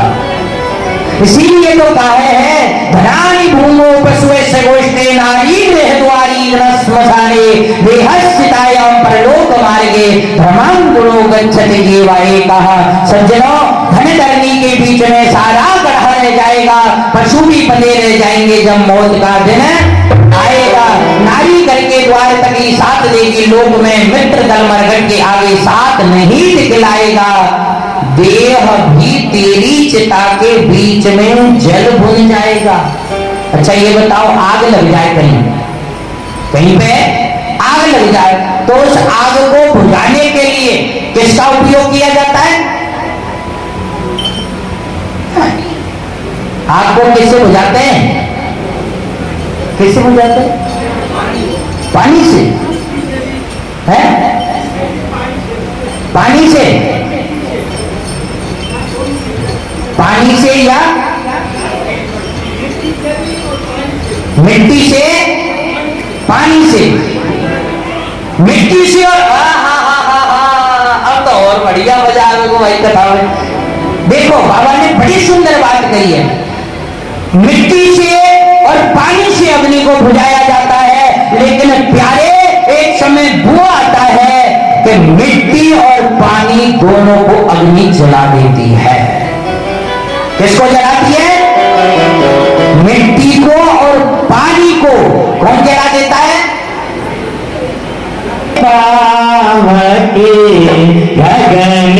इसीलिए तो कहा है धनानि भूमो पशुवे सगोष्ठे नारी गृहद्वारी स्मशाने देहस्थितायां परलोक मार्गे भ्रमं गुणो गच्छति जीवाए। कहा सज्जनों, धन धरनी के बीच में सारा गढ़ा रह जाएगा, पशु भी बंधे रह जाएंगे। जब मौत का दिन आएगा, नारी करके द्वार तक ही साथ देगी, लोक में मित्र दल मरघट के आगे साथ नहीं दिखलाएगा। देह भी तेरी चिता के बीच में जल भुन जाएगा। अच्छा ये बताओ, आग लग जाए कहीं, कहीं पे आग लग जाए, तो उस आग को बुझाने के लिए किसका उपयोग किया जाता है? आग को किससे बुझाते हैं? किससे बुझाते हैं? पानी से, है? पानी से, पानी से या मिट्टी से? पानी से, मिट्टी से। और अब तो और बढ़िया मजा आ गया भाई कथा में। देखो बाबा ने बड़ी सुंदर बात कही है, मिट्टी से और पानी से अग्नि को बुझाया जाता है। लेकिन प्यारे, एक समय वो आता है कि मिट्टी और पानी दोनों को अग्नि जला देती है। किसको जलाती है? मिट्टी को और पानी को। कौन जला देता है? गगन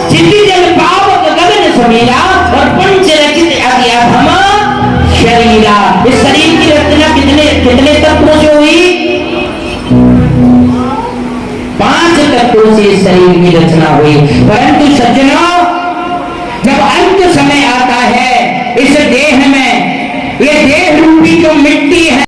जितनी जल पावक गगन समीरा और पंच रचित अज्ञाधम शरीरा। इस शरीर की रचना कितने तत्वों से हुई? 5 तत्वों से इस शरीर की रचना हुई। परंतु सज्जनों, जब अंत समय आता है, इस देह में, ये देह रूपी जो मिट्टी है,